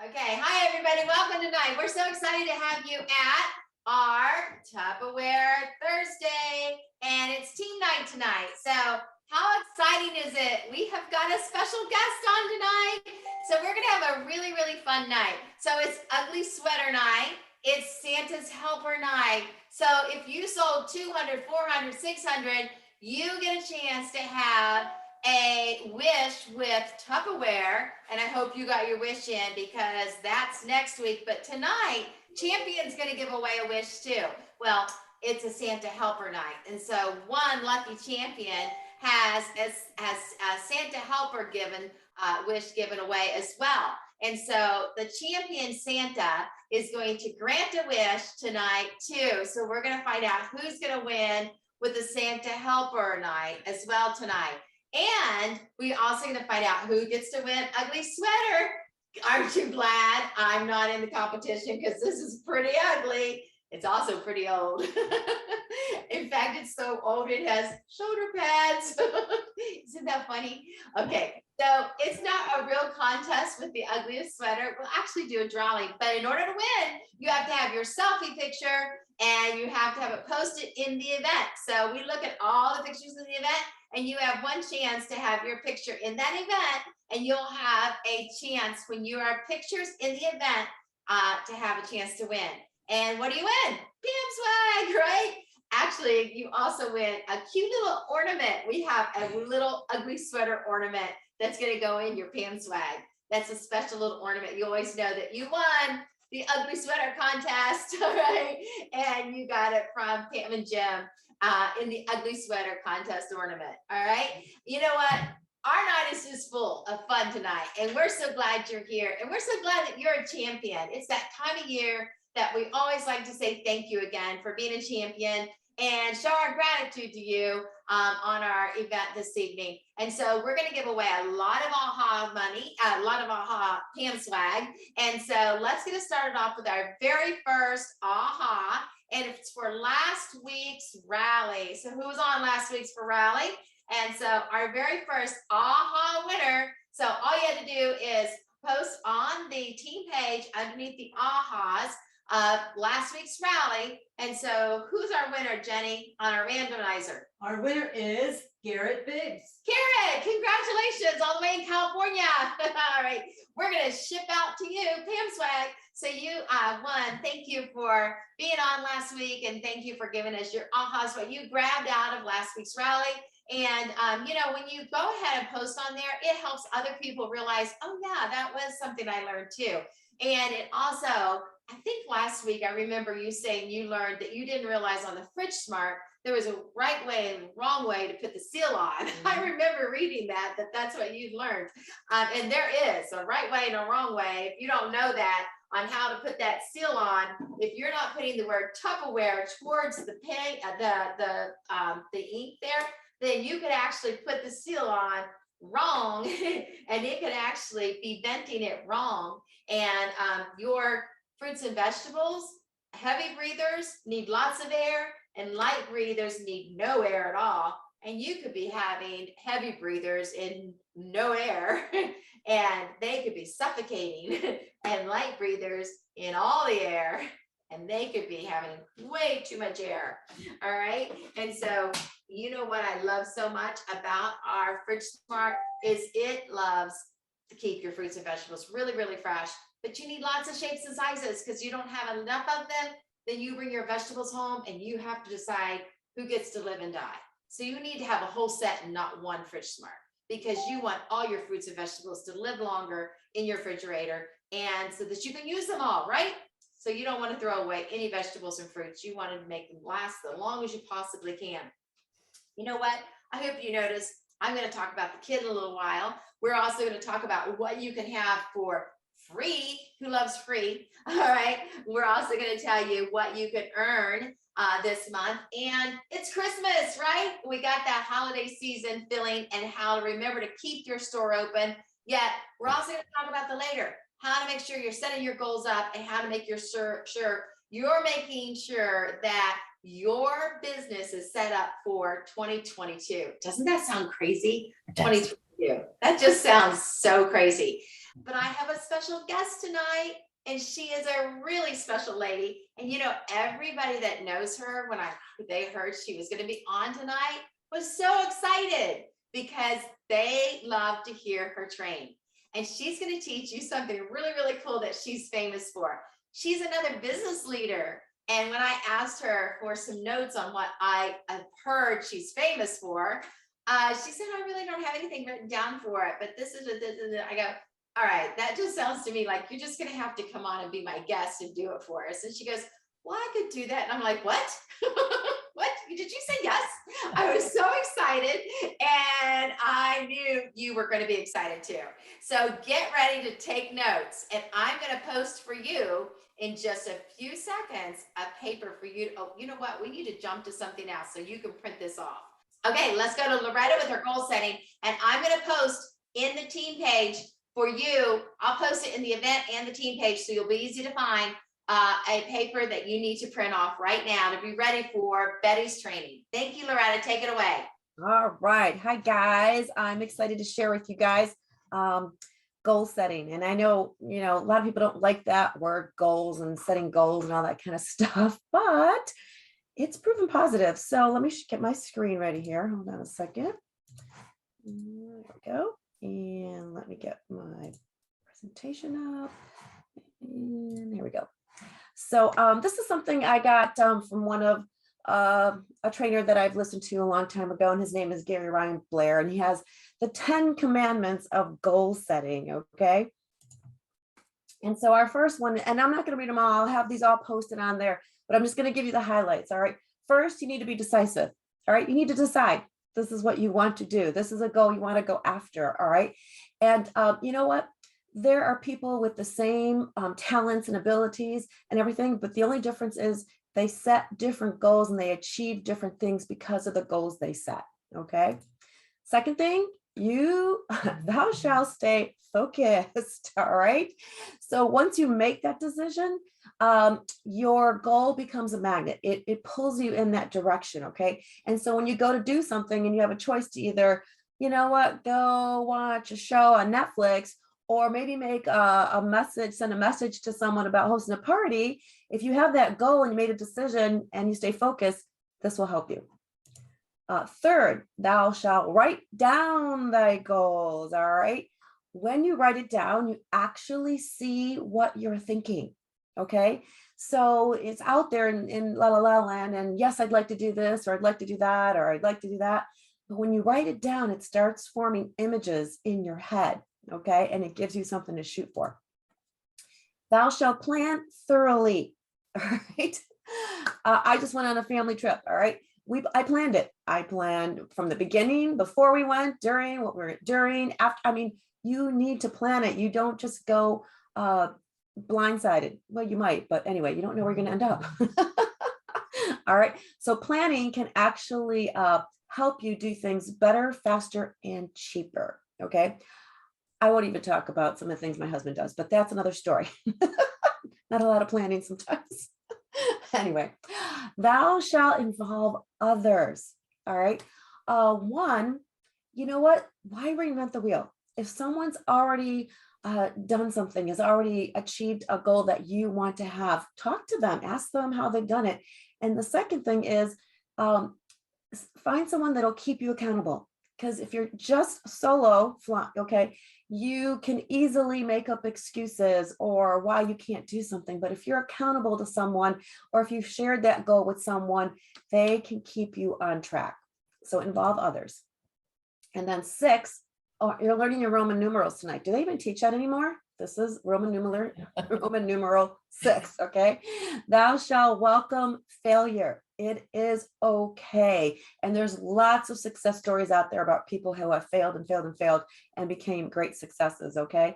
Okay, hi everybody, welcome tonight. We're so excited to have you at our Tupperware Thursday, and it's team night tonight. So how exciting is it? We have got a special guest on tonight. So we're gonna have a really, really fun night. So it's Ugly Sweater Night. It's Santa's Helper Night. So if you sold 200, 400, 600, you get a chance to have a wish with Tupperware, and I hope you got your wish in because that's next week. But tonight, Champion's going to give away a wish too. Well, it's a Santa Helper Night, and so one lucky champion has a Santa Helper wish given away as well. And so the champion Santa is going to grant a wish tonight too. So we're going to find out who's going to win with the Santa Helper Night as well tonight. And we also going to find out who gets to win Ugly Sweater. Aren't you glad I'm not in the competition because this is pretty ugly. It's also pretty old. In fact, it's so old it has shoulder pads. Isn't that funny? Okay, so it's not a real contest with the ugliest sweater. We'll actually do a drawing, but in order to win, you have to have your selfie picture and you have to have it posted in the event. So we look at all the pictures in the event, and you have one chance to have your picture in that event, and you'll have a chance when you are pictures in the event to have a chance to win. And what do you win? Pam swag, right? Actually, you also win a cute little ornament. We have a little ugly sweater ornament that's going to go in your Pam swag. That's a special little ornament. You always know that you won the ugly sweater contest, all right? And you got it from Pam and Jim in the ugly sweater contest ornament, all right? You know what? Our night is just full of fun tonight, and we're so glad you're here, and we're so glad that you're a champion. It's that time of year that we always like to say thank you again for being a champion and show our gratitude to you on our event this evening. And so we're going to give away a lot of AHA money, a lot of AHA Pam swag. And so let's get it started off with our very first AHA. And it's for last week's rally. So who was on last week's for rally? And so our very first AHA winner. So all you had to do is post on the team page underneath the AHAs of last week's rally. And so who's our winner, Jenny, on our randomizer? Our winner is Garrett Biggs. Garrett, congratulations, all the way in California. All right, we're going to ship out to you Pam swag. So you won. Thank you for being on last week, and thank you for giving us your AHAs, what you grabbed out of last week's rally. And, you know, when you go ahead and post on there, it helps other people realize, oh, yeah, that was something I learned too. And it also, I think last week, I remember you saying you learned that you didn't realize on the Fridge Smart, there was a right way and wrong way to put the seal on. I remember reading that's what you learned. And there is a right way and a wrong way. If you don't know that on how to put that seal on, if you're not putting the word Tupperware towards the pen, the ink there, then you could actually put the seal on wrong and it could actually be venting it wrong. And your fruits and vegetables, heavy breathers need lots of air, and light breathers need no air at all. And you could be having heavy breathers in no air and they could be suffocating, and light breathers in all the air and they could be having way too much air. All right. And so, you know what I love so much about our Fridge Smart is it loves to keep your fruits and vegetables really, really fresh, but you need lots of shapes and sizes because you don't have enough of them. Then you bring your vegetables home and you have to decide who gets to live and die. So you need to have a whole set and not one Fridge Smart, because you want all your fruits and vegetables to live longer in your refrigerator, and so that you can use them all, right? So you don't want to throw away any vegetables and fruits. You want to make them last as long as you possibly can. You know what? I hope you noticed I'm going to talk about the kid in a little while. We're also going to talk about what you can have for free. Who loves free? All right. We're also going to tell you what you could earn this month. And it's Christmas, right? We got that holiday season feeling and how to remember to keep your store open. Yet we're also going to talk about the later, how to make sure you're setting your goals up and how to make sure you're making sure that your business is set up for 2022. Doesn't that sound crazy? 2022. That just sounds so crazy. but I have a special guest tonight, and she is a really special lady. And everybody that knows her, when they heard she was going to be on tonight, was so excited because they love to hear her train. And she's going to teach you something really, really cool that she's famous for. She's another business leader. And when I asked her for some notes on what I have heard she's famous for, she said, I really don't have anything written down for it, but this is I go, all right, that just sounds to me like you're just going to have to come on and be my guest and do it for us. And she goes, well, I could do that. And I'm like, what? What? Did you say yes? I was so excited, and I knew you were going to be excited too. So get ready to take notes, and I'm going to post for you in just a few seconds a paper for you. Oh, you know what? We need to jump to something else so you can print this off. Okay, let's go to Loretta with her goal setting, and I'm going to post in the team page for you. I'll post it in the event and the team page, so you'll be easy to find a paper that you need to print off right now to be ready for Bette's training. Thank you, Loretta. Take it away. All right. Hi, guys. I'm excited to share with you guys goal setting. And I know, a lot of people don't like that word, goals and setting goals and all that kind of stuff, but it's proven positive. So let me get my screen ready here. Hold on a second. There we go. And let me get my presentation up. And there we go. So this is something I got from one of a trainer that I've listened to a long time ago, and his name is Gary Ryan Blair, and he has the 10 commandments of goal setting. Okay. And so our first one, and I'm not going to read them all, I'll have these all posted on there, but I'm just going to give you the highlights. All right. First, you need to be decisive. All right. You need to decide this is what you want to do. This is a goal you want to go after. All right. And you know what? There are people with the same talents and abilities and everything, but the only difference is they set different goals and they achieve different things because of the goals they set. Okay. Second thing, thou shalt stay focused. All right. So once you make that decision, your goal becomes a magnet. It pulls you in that direction. Okay. And so when you go to do something and you have a choice to either, go watch a show on Netflix, or maybe send a message to someone about hosting a party. If you have that goal and you made a decision and you stay focused, this will help you. Third, thou shalt write down thy goals. All right. When you write it down, you actually see what you're thinking. Okay. So it's out there in la la la land. And yes, I'd like to do this, or I'd like to do that, or I'd like to do that. But when you write it down, it starts forming images in your head. Okay. And it gives you something to shoot for. Thou shalt plan thoroughly. All right. I just went on a family trip. All right. I planned it. I planned from the beginning, before we went, during, what we were during, after. I mean, you need to plan it. You don't just go blindsided. Well, you might, but anyway, you don't know where you're going to end up. All right. So planning can actually help you do things better, faster, and cheaper. Okay. I won't even talk about some of the things my husband does, but that's another story. Not a lot of planning sometimes. Anyway, thou shalt involve others. All right. One, you know what? Why reinvent the wheel? If someone's already done something, has already achieved a goal that you want to have, talk to them, ask them how they've done it. And the second thing is find someone that'll keep you accountable. Because if you're just solo, okay, you can easily make up excuses or why you can't do something. But if you're accountable to someone, or if you've shared that goal with someone, they can keep you on track. So involve others. And then 6, you're learning your Roman numerals tonight. Do they even teach that anymore? This is Roman numeral 6, okay? Thou shalt welcome failure. It is okay. And there's lots of success stories out there about people who have failed and failed and failed and became great successes, okay?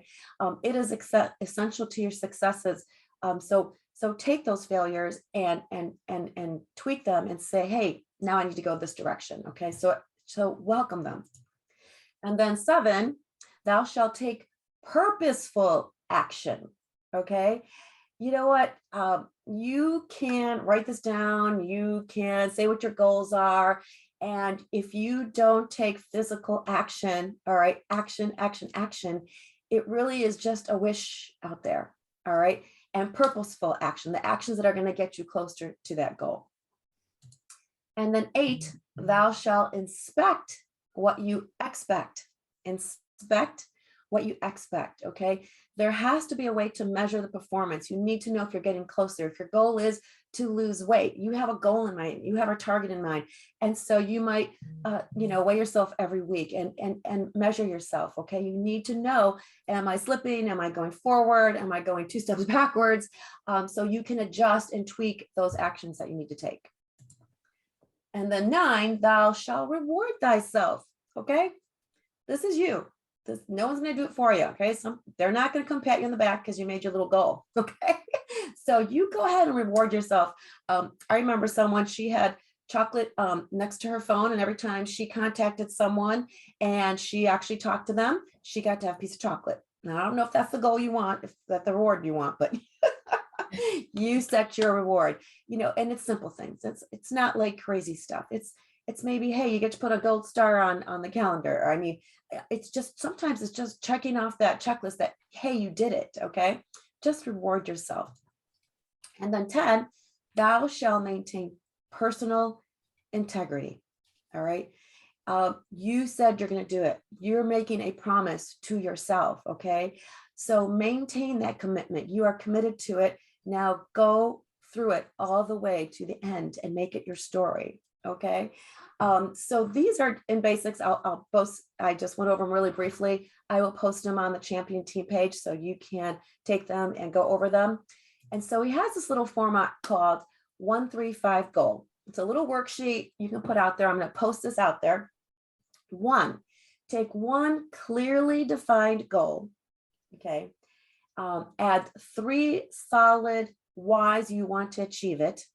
It is essential to your successes. So take those failures and tweak them and say, hey, now I need to go this direction, okay? So welcome them. And then 7, thou shalt take purposeful action, okay? You know what? You can write this down. You can say what your goals are. And if you don't take physical action, all right, action, it really is just a wish out there. All right. And purposeful action, the actions that are going to get you closer to that goal. And then 8, thou shalt inspect what you expect. Inspect what you expect. Okay. There has to be a way to measure the performance. You need to know if you're getting closer. If your goal is to lose weight, you have a goal in mind, you have a target in mind. And so you might, weigh yourself every week and measure yourself. Okay. You need to know, am I slipping? Am I going forward? Am I going 2 steps backwards? So you can adjust and tweak those actions that you need to take. And then 9, thou shalt reward thyself. Okay. This is you. No one's going to do it for you. Okay. So they're not going to come pat you on the back because you made your little goal. Okay. So you go ahead and reward yourself. I remember someone, she had chocolate next to her phone, and every time she contacted someone and she actually talked to them, she got to have a piece of chocolate. Now, I don't know if that's the goal you want, if that's the reward you want, but you set your reward, and it's simple things. It's not like crazy stuff. It's maybe, hey, you get to put a gold star on the calendar. I mean, it's just, sometimes it's just checking off that checklist that, hey, you did it. Okay. Just reward yourself. And then 10, thou shalt maintain personal integrity. All right. You said you're going to do it. You're making a promise to yourself. Okay. So maintain that commitment. You are committed to it. Now go through it all the way to the end and make it your story. Okay. So these are in basics. I'll post, I just went over them really briefly. I will post them on the champion team page so you can take them and go over them. And so he has this little format called 135 goal. It's a little worksheet you can put out there. I'm going to post this out there. 1, take one clearly defined goal. Okay. Add 3 solid whys you want to achieve it.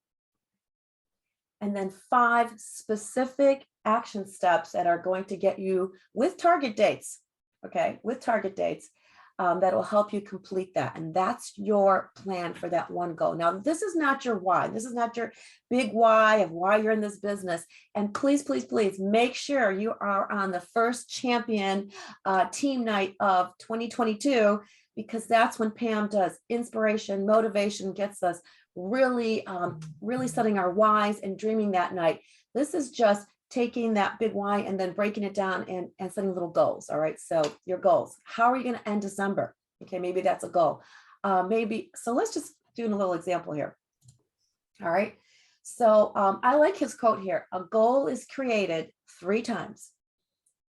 And then 5 specific action steps that are going to get you with target dates. Okay. With target dates. That will help you complete that. And that's your plan for that one goal. Now, this is not your why. This is not your big why of why you're in this business. And please, please, please make sure you are on the first champion team night of 2022, because that's when Pam does inspiration, motivation, gets us really, really setting our whys and dreaming that night. This is just taking that big why and then breaking it down and setting little goals. All right. So your goals, how are you going to end December? Okay. Maybe that's a goal. So let's just do a little example here. All right. So I like his quote here. A goal is created 3 times.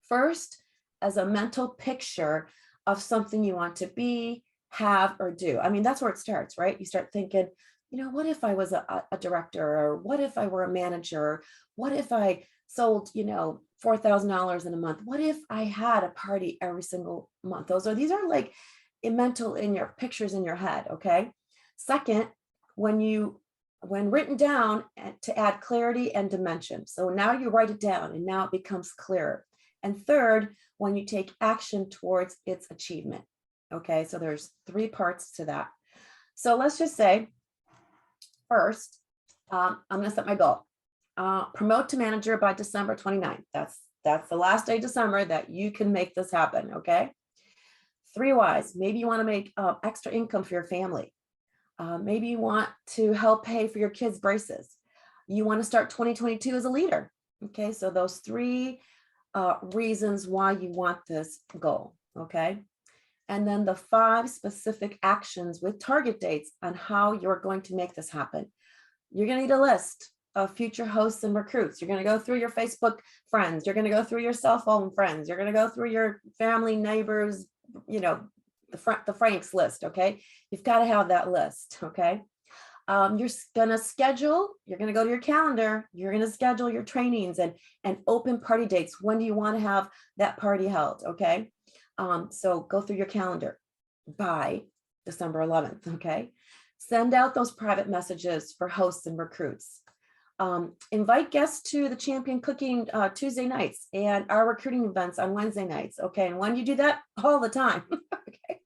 First, as a mental picture of something you want to be, have, or do. I mean, that's where it starts, right? You start thinking, what if I was a director, or what if I were a manager? What if I sold, $4,000 in a month? What if I had a party every single month? These are like mental in your pictures in your head. Okay. Second, when written down, to add clarity and dimension. So now you write it down and now it becomes clearer. And third, when you take action towards its achievement. Okay. So there's 3 parts to that. So let's just say, first, I'm going to set my goal. Promote to manager by December 29th. That's the last day of December that you can make this happen. Okay. 3 whys. Maybe you want to make extra income for your family. Maybe you want to help pay for your kids' braces. You want to start 2022 as a leader. Okay. So those 3 reasons why you want this goal. Okay. And then the 5 specific actions with target dates on how you're going to make this happen. You're going to need a list of future hosts and recruits. You're going to go through your Facebook friends. You're going to go through your cell phone friends. You're going to go through your family, neighbors, the Franks list. Okay. You've got to have that list. Okay. You're going to go to your calendar. You're going to schedule your trainings and open party dates. When do you want to have that party held? Okay. So go through your calendar by December 11th. Okay. Send out those private messages for hosts and recruits. Invite guests to the champion cooking Tuesday nights and our recruiting events on Wednesday nights. Okay. And when you do that, all the time. Okay.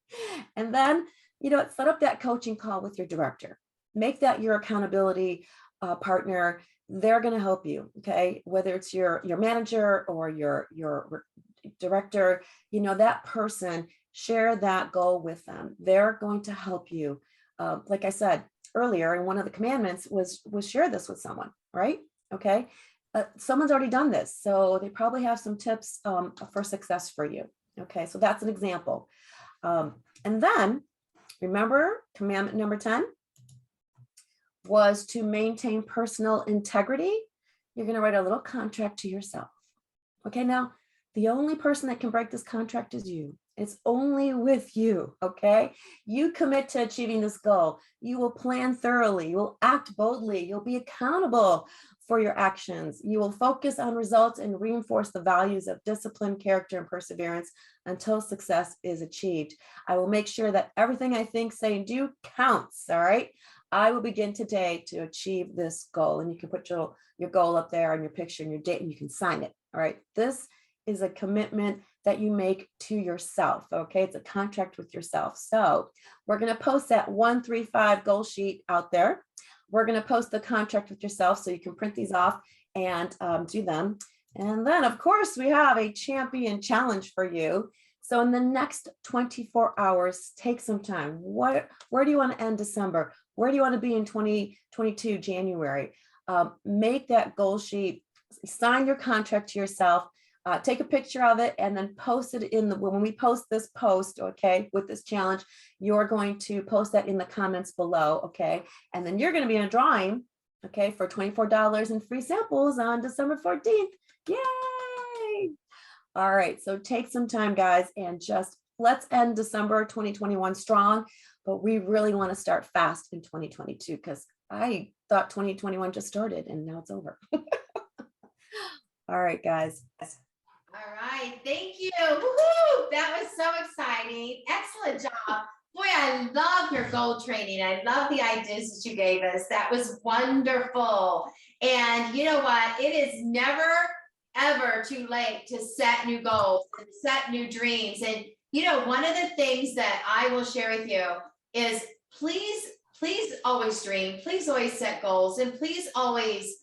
And then, set up that coaching call with your director. Make that your accountability partner. They're going to help you. Okay. Whether it's your manager or your director, that person share that goal with them. They're going to help you. Like I said earlier, and one of the commandments was share this with someone, right? Okay. Someone's already done this, so they probably have some tips for success for you. Okay, so that's an example. And then remember, commandment number 10 was to maintain personal integrity. You're going to write a little contract to yourself. Okay, now the only person that can break this contract is you. It's only with you, okay? You commit to achieving this goal. You will plan thoroughly. You will act boldly. You'll be accountable for your actions. You will focus on results and reinforce the values of discipline, character, and perseverance until success is achieved. I will make sure that everything I think, say, and do counts, all right? I will begin today to achieve this goal. And you can put your goal up there on your picture and your date, and you can sign it, all right? This is a commitment that you make to yourself, okay? It's a contract with yourself. So we're gonna post that 135 goal sheet out there. We're gonna post the contract with yourself so you can print these off and do them. And then of course we have a champion challenge for you. So in the next 24 hours, take some time. Where do you wanna end December? Where do you wanna be in 2022, January? Make that goal sheet, sign your contract to yourself, take a picture of it, and then post it when we post this post, okay, with this challenge, you're going to post that in the comments below, okay? And then you're going to be in a drawing, okay, for $24 in free samples on December 14th. Yay! All right, so take some time, guys, and just let's end December 2021 strong, but we really want to start fast in 2022 because I thought 2021 just started and now it's over. All right, guys. All right, thank you. Woohoo! That was so exciting. Excellent job. Boy, I love your goal training. I love the ideas that you gave us. That was wonderful. And you know what? It is never, ever too late to set new goals and set new dreams. And you know, one of the things that I will share with you is please always dream. Please always set goals. And please always,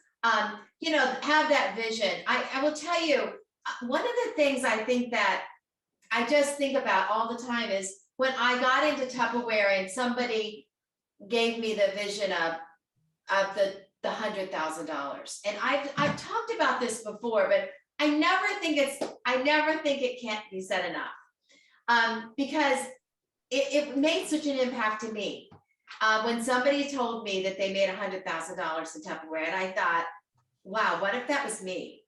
you know, have that vision. I will tell you, one of the things I think that I just think about all the time is when I got into Tupperware and somebody gave me the vision of the $100,000. And I've talked about this before, but I never think it can't be said enough. Because it made such an impact to me. When somebody told me that they made $100,000 in Tupperware, and I thought, wow, what if that was me?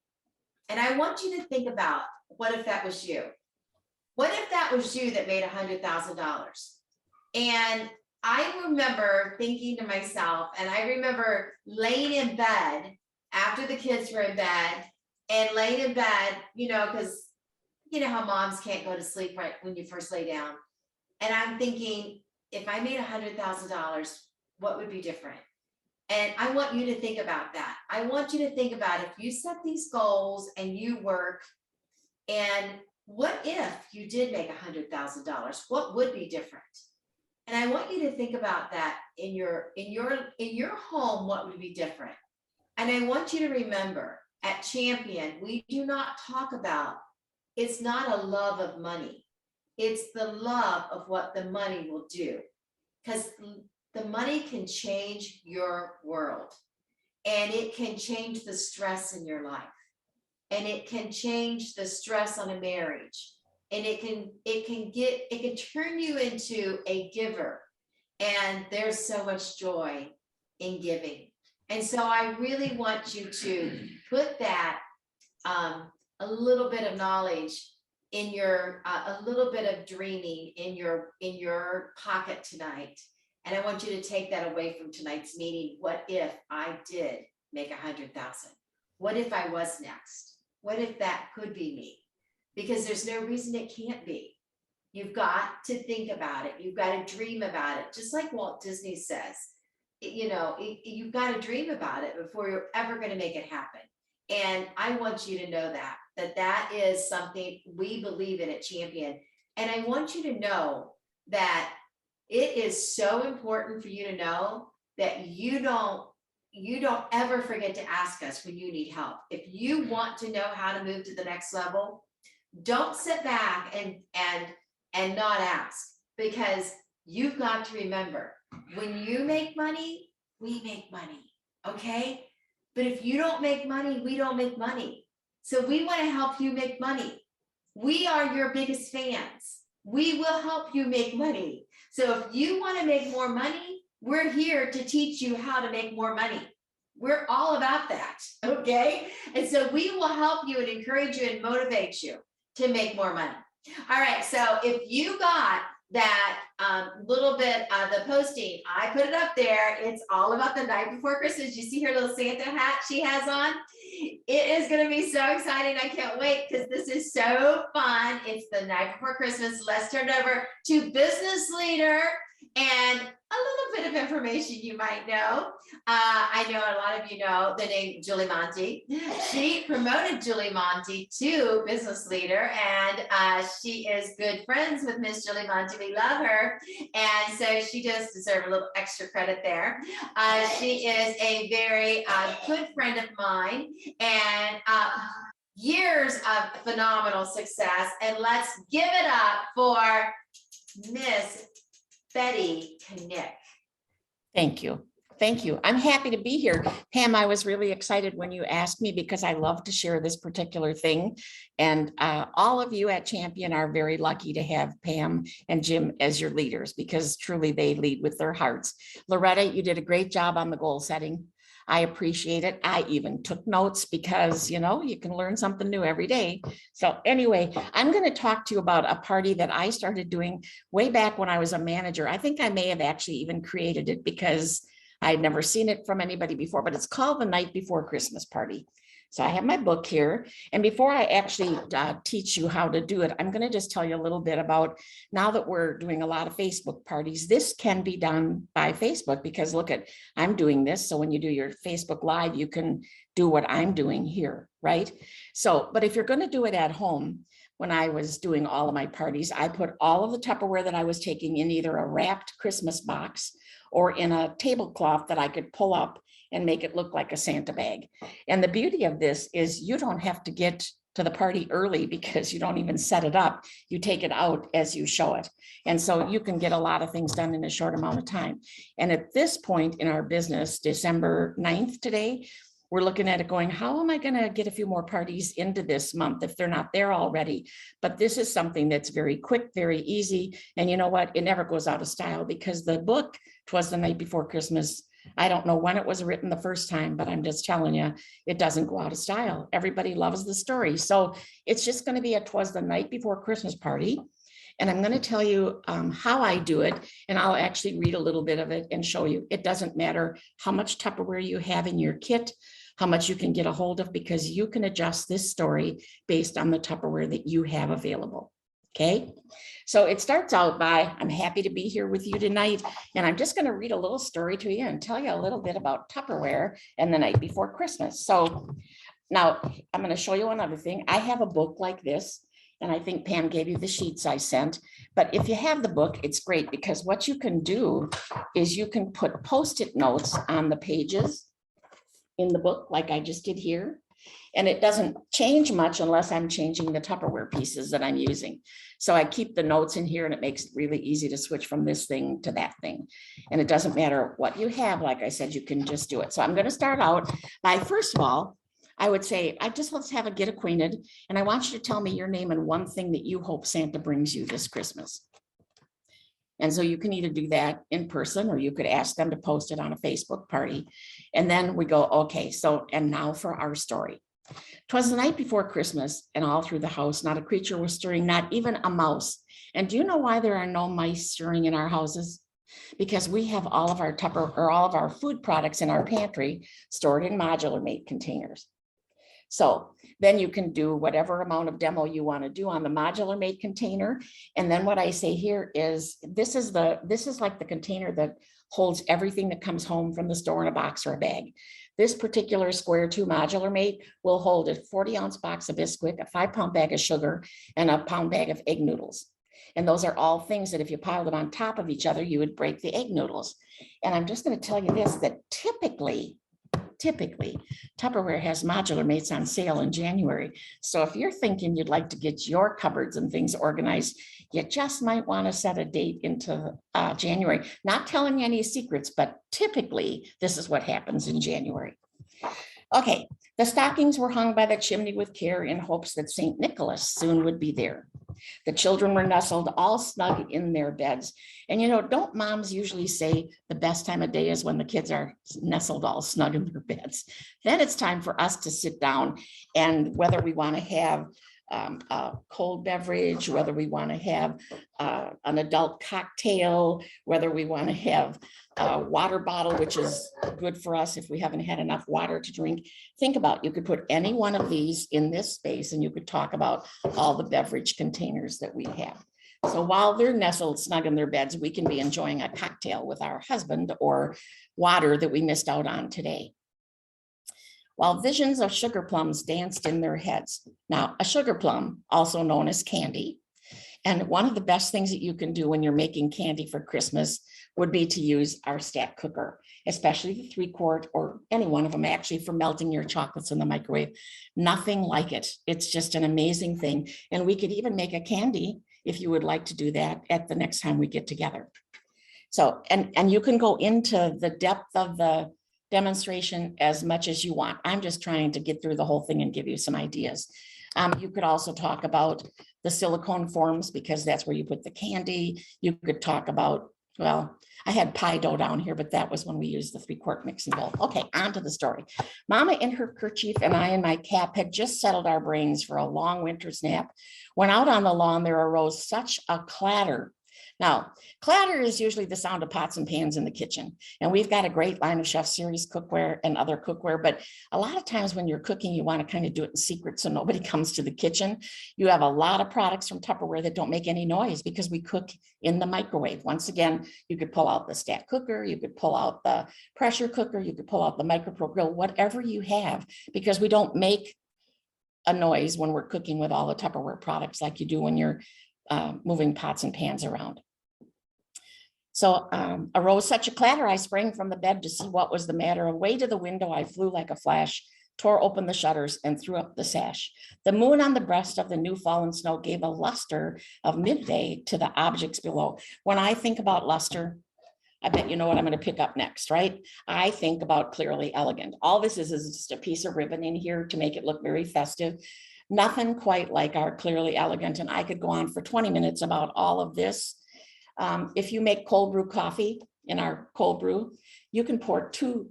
And I want you to think about, what if that was you? What if that was you that made $100,000? And I remember thinking to myself, and I remember laying in bed after the kids were in bed and laying in bed, you know, because you know how moms can't go to sleep right when you first lay down. And I'm thinking, if I made $100,000, what would be different? And I want you to think about that. I want you to think about if you set these goals and you work, and what if you did make $100,000? What would be different? And I want you to think about that in your home, what would be different? And I want you to remember, at Champion, we do not talk about, it's not a love of money. It's the love of what the money will do. Because the money can change your world, and it can change the stress in your life, and it can change the stress on a marriage, and it can turn you into a giver. And there's so much joy in giving. And so I really want you to put that a little bit of knowledge in your a little bit of dreaming in your pocket tonight. And I want you to take that away from tonight's meeting. What if I did make 100,000? What if I was next? What if that could be me? Because there's no reason it can't be. You've got to think about it. You've got to dream about it. Just like Walt Disney says, you know, you've got to dream about it before you're ever going to make it happen. And I want you to know that is something we believe in at Champion. And I want you to know that it is so important for you to know that you don't ever forget to ask us when you need help. If you want to know how to move to the next level, don't sit back and not ask, because you've got to remember, when you make money, we make money, okay? But if you don't make money, we don't make money. So we want to help you make money. We are your biggest fans. We will help you make money. So if you want to make more money, we're here to teach you how to make more money. We're all about that, okay? And so we will help you and encourage you and motivate you to make more money. All right, so if you got that little bit of the posting, I put it up there. It's all about the night before Christmas. You see her little Santa hat she has on? It is going to be so exciting. I can't wait because this is so fun. It's the night before Christmas. Let's turn it over to business leader and a little bit of information you might know. I know a lot of you know the name Julie Monty. She promoted Julie Monty to business leader, and she is good friends with Miss Julie Monty. We love her, and so she does deserve a little extra credit there. She is a very good friend of mine, and years of phenomenal success. And let's give it up for Miss Bette Knick. Thank you. Thank you. I'm happy to be here. Pam, I was really excited when you asked me because I love to share this particular thing. And all of you at Champion are very lucky to have Pam and Jim as your leaders because truly they lead with their hearts. Loretta, you did a great job on the goal setting. I appreciate it. I even took notes because, you know, you can learn something new every day. So anyway, I'm going to talk to you about a party that I started doing way back when I was a manager. I think I may have actually even created it because I'd never seen it from anybody before, but it's called the Night Before Christmas Party. So I have my book here. And before I actually teach you how to do it, I'm going to just tell you a little bit about now that we're doing a lot of Facebook parties, this can be done by Facebook because look at, I'm doing this. So when you do your Facebook Live, you can do what I'm doing here, right? So, but if you're going to do it at home, when I was doing all of my parties, I put all of the Tupperware that I was taking in either a wrapped Christmas box or in a tablecloth that I could pull up and make it look like a Santa bag. And the beauty of this is you don't have to get to the party early because you don't even set it up. You take it out as you show it. And so you can get a lot of things done in a short amount of time. And at this point in our business, December 9th today, we're looking at it going, how am I going to get a few more parties into this month if they're not there already? But this is something that's very quick, very easy. And you know what? It never goes out of style because the book, 'Twas the Night Before Christmas, I don't know when it was written the first time, but I'm just telling you, it doesn't go out of style. Everybody loves the story. So it's just going to be a 'Twas the Night Before Christmas party. And I'm going to tell you how I do it. And I'll actually read a little bit of it and show you. It doesn't matter how much Tupperware you have in your kit, how much you can get a hold of, because you can adjust this story based on the Tupperware that you have available. Okay. So it starts out by, I'm happy to be here with you tonight. And I'm just going to read a little story to you and tell you a little bit about Tupperware and the night before Christmas. So now I'm going to show you another thing. I have a book like this. And I think Pam gave you the sheets I sent. But if you have the book, it's great because what you can do is you can put Post-it notes on the pages in the book, like I just did here. And it doesn't change much unless I'm changing the Tupperware pieces that I'm using. So I keep the notes in here and it makes it really easy to switch from this thing to that thing. And it doesn't matter what you have. Like I said, you can just do it. So I'm going to start out by, first of all, I would say, let's have a get acquainted. And I want you to tell me your name and one thing that you hope Santa brings you this Christmas. And so you can either do that in person or you could ask them to post it on a Facebook party. And then we go, okay, so, and now for our story. 'Twas the night before Christmas, and all through the house, not a creature was stirring, not even a mouse. And do you know why there are no mice stirring in our houses? Because we have all of our all of our food products in our pantry stored in modular made containers. So then you can do whatever amount of demo you want to do on the modular made container. And then what I say here is this is like the container that holds everything that comes home from the store in a box or a bag. This particular square 2 modular made will hold a 40-ounce box of Bisquick, a 5-pound bag of sugar, and a pound bag of egg noodles. And those are all things that if you piled them on top of each other, you would break the egg noodles. And I'm just going to tell you this, that typically typically, Tupperware has modular mates on sale in January. So if you're thinking you'd like to get your cupboards and things organized, you just might want to set a date into January. Not telling you any secrets, but typically this is what happens in January. Okay, the stockings were hung by the chimney with care in hopes that St. Nicholas soon would be there. The children were nestled all snug in their beds. And don't moms usually say the best time of day is when the kids are nestled all snug in their beds? Then it's time for us to sit down, and whether we want to have a cold beverage, whether we want to have an adult cocktail, whether we want to have a water bottle, which is good for us if we haven't had enough water to drink. Think about, you could put any one of these in this space and you could talk about all the beverage containers that we have. So while they're nestled snug in their beds, we can be enjoying a cocktail with our husband or water that we missed out on today. While visions of sugar plums danced in their heads. Now, a sugar plum, also known as candy, and one of the best things that you can do when you're making candy for Christmas would be to use our stack cooker, especially the 3-quart or any one of them actually for melting your chocolates in the microwave. Nothing like it. It's just an amazing thing. And we could even make a candy if you would like to do that at the next time we get together. So, and you can go into the depth of the demonstration as much as you want. I'm just trying to get through the whole thing and give you some ideas. You could also talk about the silicone forms because that's where you put the candy. You could talk about, well, I had pie dough down here, but that was when we used the 3-quart mixing bowl. Okay, on to the story. Mama in her kerchief and I in my cap had just settled our brains for a long winter's nap. When out on the lawn, there arose such a clatter. Now, clatter is usually the sound of pots and pans in the kitchen. And we've got a great line of Chef Series cookware and other cookware. But a lot of times when you're cooking, you want to kind of do it in secret so nobody comes to the kitchen. You have a lot of products from Tupperware that don't make any noise because we cook in the microwave. Once again, you could pull out the stack cooker, you could pull out the pressure cooker, you could pull out the micro grill, whatever you have, because we don't make a noise when we're cooking with all the Tupperware products like you do when you're moving pots and pans around. So arose such a clatter, I sprang from the bed to see what was the matter. Away to the window, I flew like a flash, tore open the shutters and threw up the sash. The moon on the breast of the new fallen snow gave a luster of midday to the objects below. When I think about luster, I bet you know what I'm going to pick up next, right? I think about Clearly Elegant. All this is just a piece of ribbon in here to make it look very festive. Nothing quite like our Clearly Elegant. And I could go on for 20 minutes about all of this. If you make cold brew coffee in our cold brew, you can pour two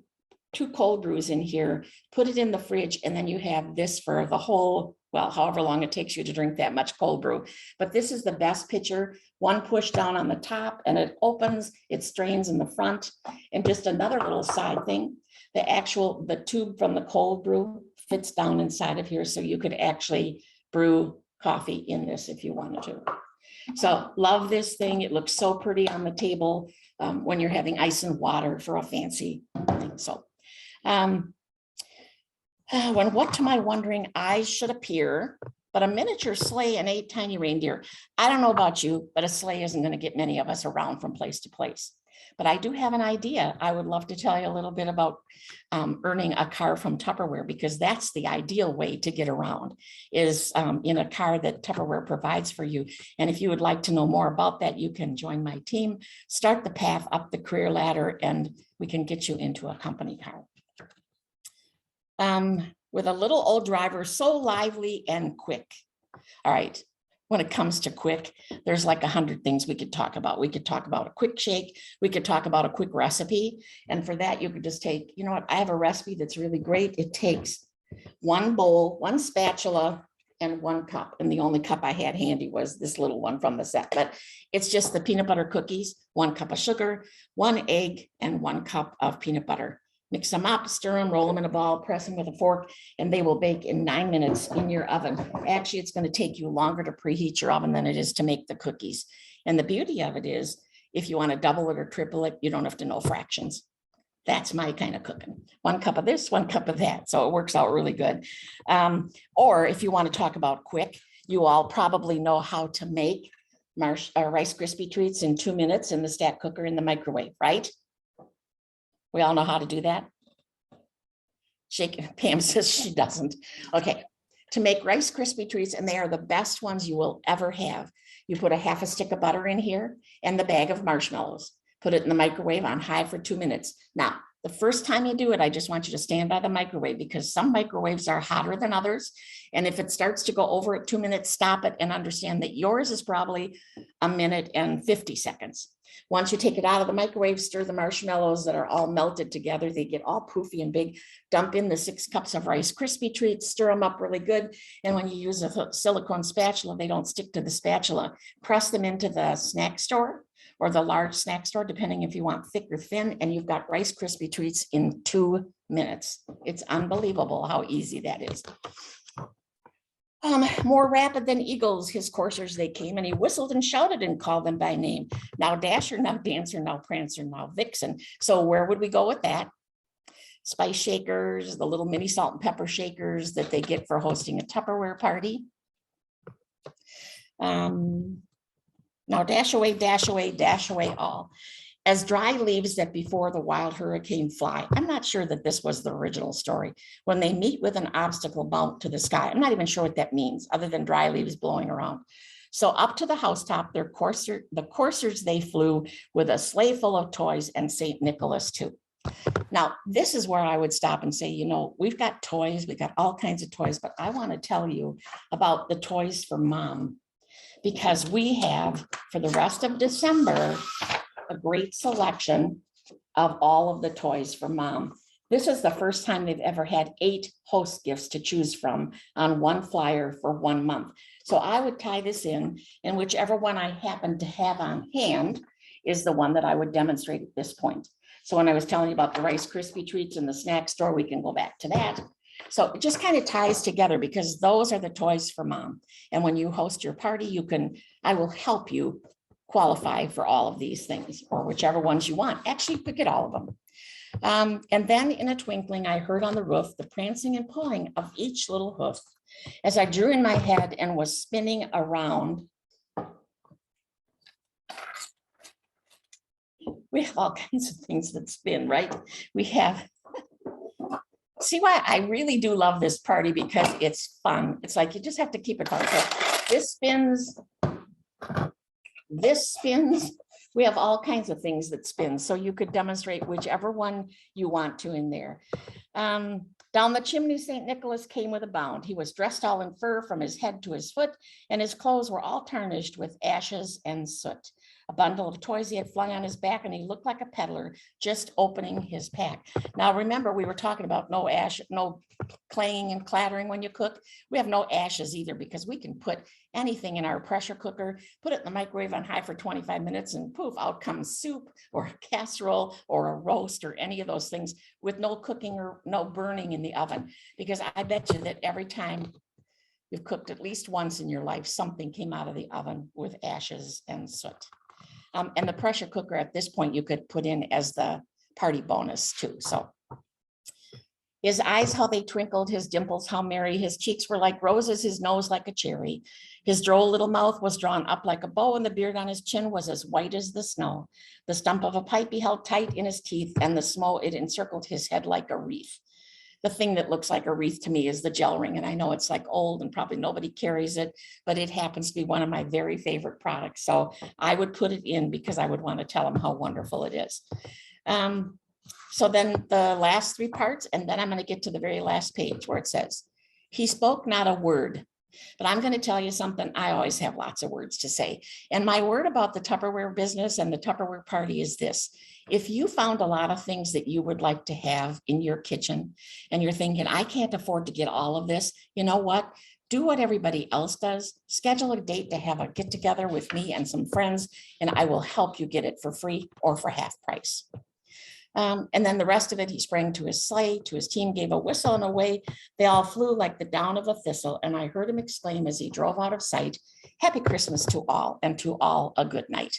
cold brews in here, put it in the fridge, and then you have this for the whole, well, however long it takes you to drink that much cold brew. But this is the best pitcher. One push down on the top and it opens, it strains in the front. And just another little side thing, the tube from the cold brew fits down inside of here. So you could actually brew coffee in this if you wanted to. So love this thing. It looks so pretty on the table when you're having ice and water for a fancy thing. So when what to my wondering eyes should appear, but a miniature sleigh and 8 tiny reindeer. I don't know about you, but a sleigh isn't going to get many of us around from place to place. But I do have an idea. I would love to tell you a little bit about earning a car from Tupperware, because that's the ideal way to get around, is in a car that Tupperware provides for you. And if you would like to know more about that, you can join my team, start the path up the career ladder, and we can get you into a company car. With a little old driver, so lively and quick. All right. When it comes to quick, there's like 100 things we could talk about. We could talk about a quick shake. We could talk about a quick recipe. And for that, you could just take, you know what, I have a recipe that's really great. It takes 1 bowl, 1 spatula, and 1 cup. And the only cup I had handy was this little one from the set. But it's just the peanut butter cookies, 1 cup of sugar, 1 egg, and 1 cup of peanut butter. Mix them up, stir them, roll them in a ball, press them with a fork, and they will bake in 9 minutes in your oven. Actually, it's going to take you longer to preheat your oven than it is to make the cookies. And the beauty of it is, if you want to double it or triple it, you don't have to know fractions. That's my kind of cooking. 1 cup of this, 1 cup of that. So it works out really good. Or if you want to talk about quick, you all probably know how to make Rice Krispie treats in 2 minutes in the stack cooker in the microwave, right? We all know how to do that. Pam says she doesn't. Okay. To make Rice Krispie treats, and they are the best ones you will ever have. You put a half a stick of butter in here and the bag of marshmallows. Put it in the microwave on high for 2 minutes. Now, the first time you do it, I just want you to stand by the microwave because some microwaves are hotter than others. And if it starts to go over at 2 minutes, stop it and understand that yours is probably 1 minute and 50 seconds. Once you take it out of the microwave, stir the marshmallows that are all melted together. They get all poofy and big. Dump in the 6 cups of Rice Krispie treats, stir them up really good. And when you use a silicone spatula, they don't stick to the spatula. Press them into the snack store or the large snack store, depending if you want thick or thin, and you've got Rice Krispie treats in 2 minutes. It's unbelievable how easy that is. More rapid than eagles, his coursers they came, and he whistled and shouted and called them by name. Now Dasher, now Dancer, now Prancer, now Vixen. So where would we go with that? Spice shakers, the little mini salt and pepper shakers that they get for hosting a Tupperware party. Now dash away, dash away, dash away all. As dry leaves that before the wild hurricane fly. I'm not sure that this was the original story. When they meet with an obstacle mount to the sky. I'm not even sure what that means other than dry leaves blowing around. So up to the housetop, the coursers they flew with a sleigh full of toys and St. Nicholas too. Now, this is where I would stop and say, you know, we've got toys, we've got all kinds of toys, but I want to tell you about the toys for mom. Because we have, for the rest of December, a great selection of all of the toys for mom. This is the first time they've ever had 8 host gifts to choose from on one flyer for 1 month. So I would tie this in, and whichever one I happen to have on hand is the one that I would demonstrate at this point. So when I was telling you about the Rice Krispie treats in the snack store, we can go back to that. So it just kind of ties together because those are the toys for mom. And when you host your party, I will help you qualify for all of these things or whichever ones you want. Actually, pick at all of them. And then in a twinkling, I heard on the roof the prancing and pulling of each little hoof as I drew in my head and was spinning around. We have all kinds of things that spin, right? We have, see why I really do love this party because it's fun. It's like you just have to keep it fun. So this spins. This spins. We have all kinds of things that spin. So you could demonstrate whichever one you want to in there. Down the chimney, St. Nicholas came with a bound. He was dressed all in fur from his head to his foot, and his clothes were all tarnished with ashes and soot. A bundle of toys he had flung on his back, and he looked like a peddler just opening his pack. Now, remember, we were talking about no ash, no clanging and clattering when you cook. We have no ashes either because we can put anything in our pressure cooker, put it in the microwave on high for 25 minutes, and poof, out comes soup or a casserole or a roast or any of those things with no cooking or no burning in the oven. Because I bet you that every time you've cooked at least once in your life, something came out of the oven with ashes and soot. And the pressure cooker at this point, you could put in as the party bonus too. So his eyes, how they twinkled, his dimples, how merry, his cheeks were like roses, his nose like a cherry. His droll little mouth was drawn up like a bow, and the beard on his chin was as white as the snow. The stump of a pipe he held tight in his teeth, and the smoke, it encircled his head like a wreath. The thing that looks like a wreath to me is the gel ring. And I know it's like old and probably nobody carries it, but it happens to be one of my very favorite products. So I would put it in because I would want to tell them how wonderful it is. So then the last 3 parts, and then I'm going to get to the very last page where it says, he spoke not a word. But I'm going to tell you something. I always have lots of words to say. And my word about the Tupperware business and the Tupperware party is this. If you found a lot of things that you would like to have in your kitchen and you're thinking, I can't afford to get all of this, you know what? Do what everybody else does. Schedule a date to have a get together with me and some friends, and I will help you get it for free or for half price. And then the rest of it, he sprang to his sleigh, to his team, gave a whistle, and away they all flew like the down of a thistle. And I heard him exclaim as he drove out of sight, Happy Christmas to all, and to all a good night.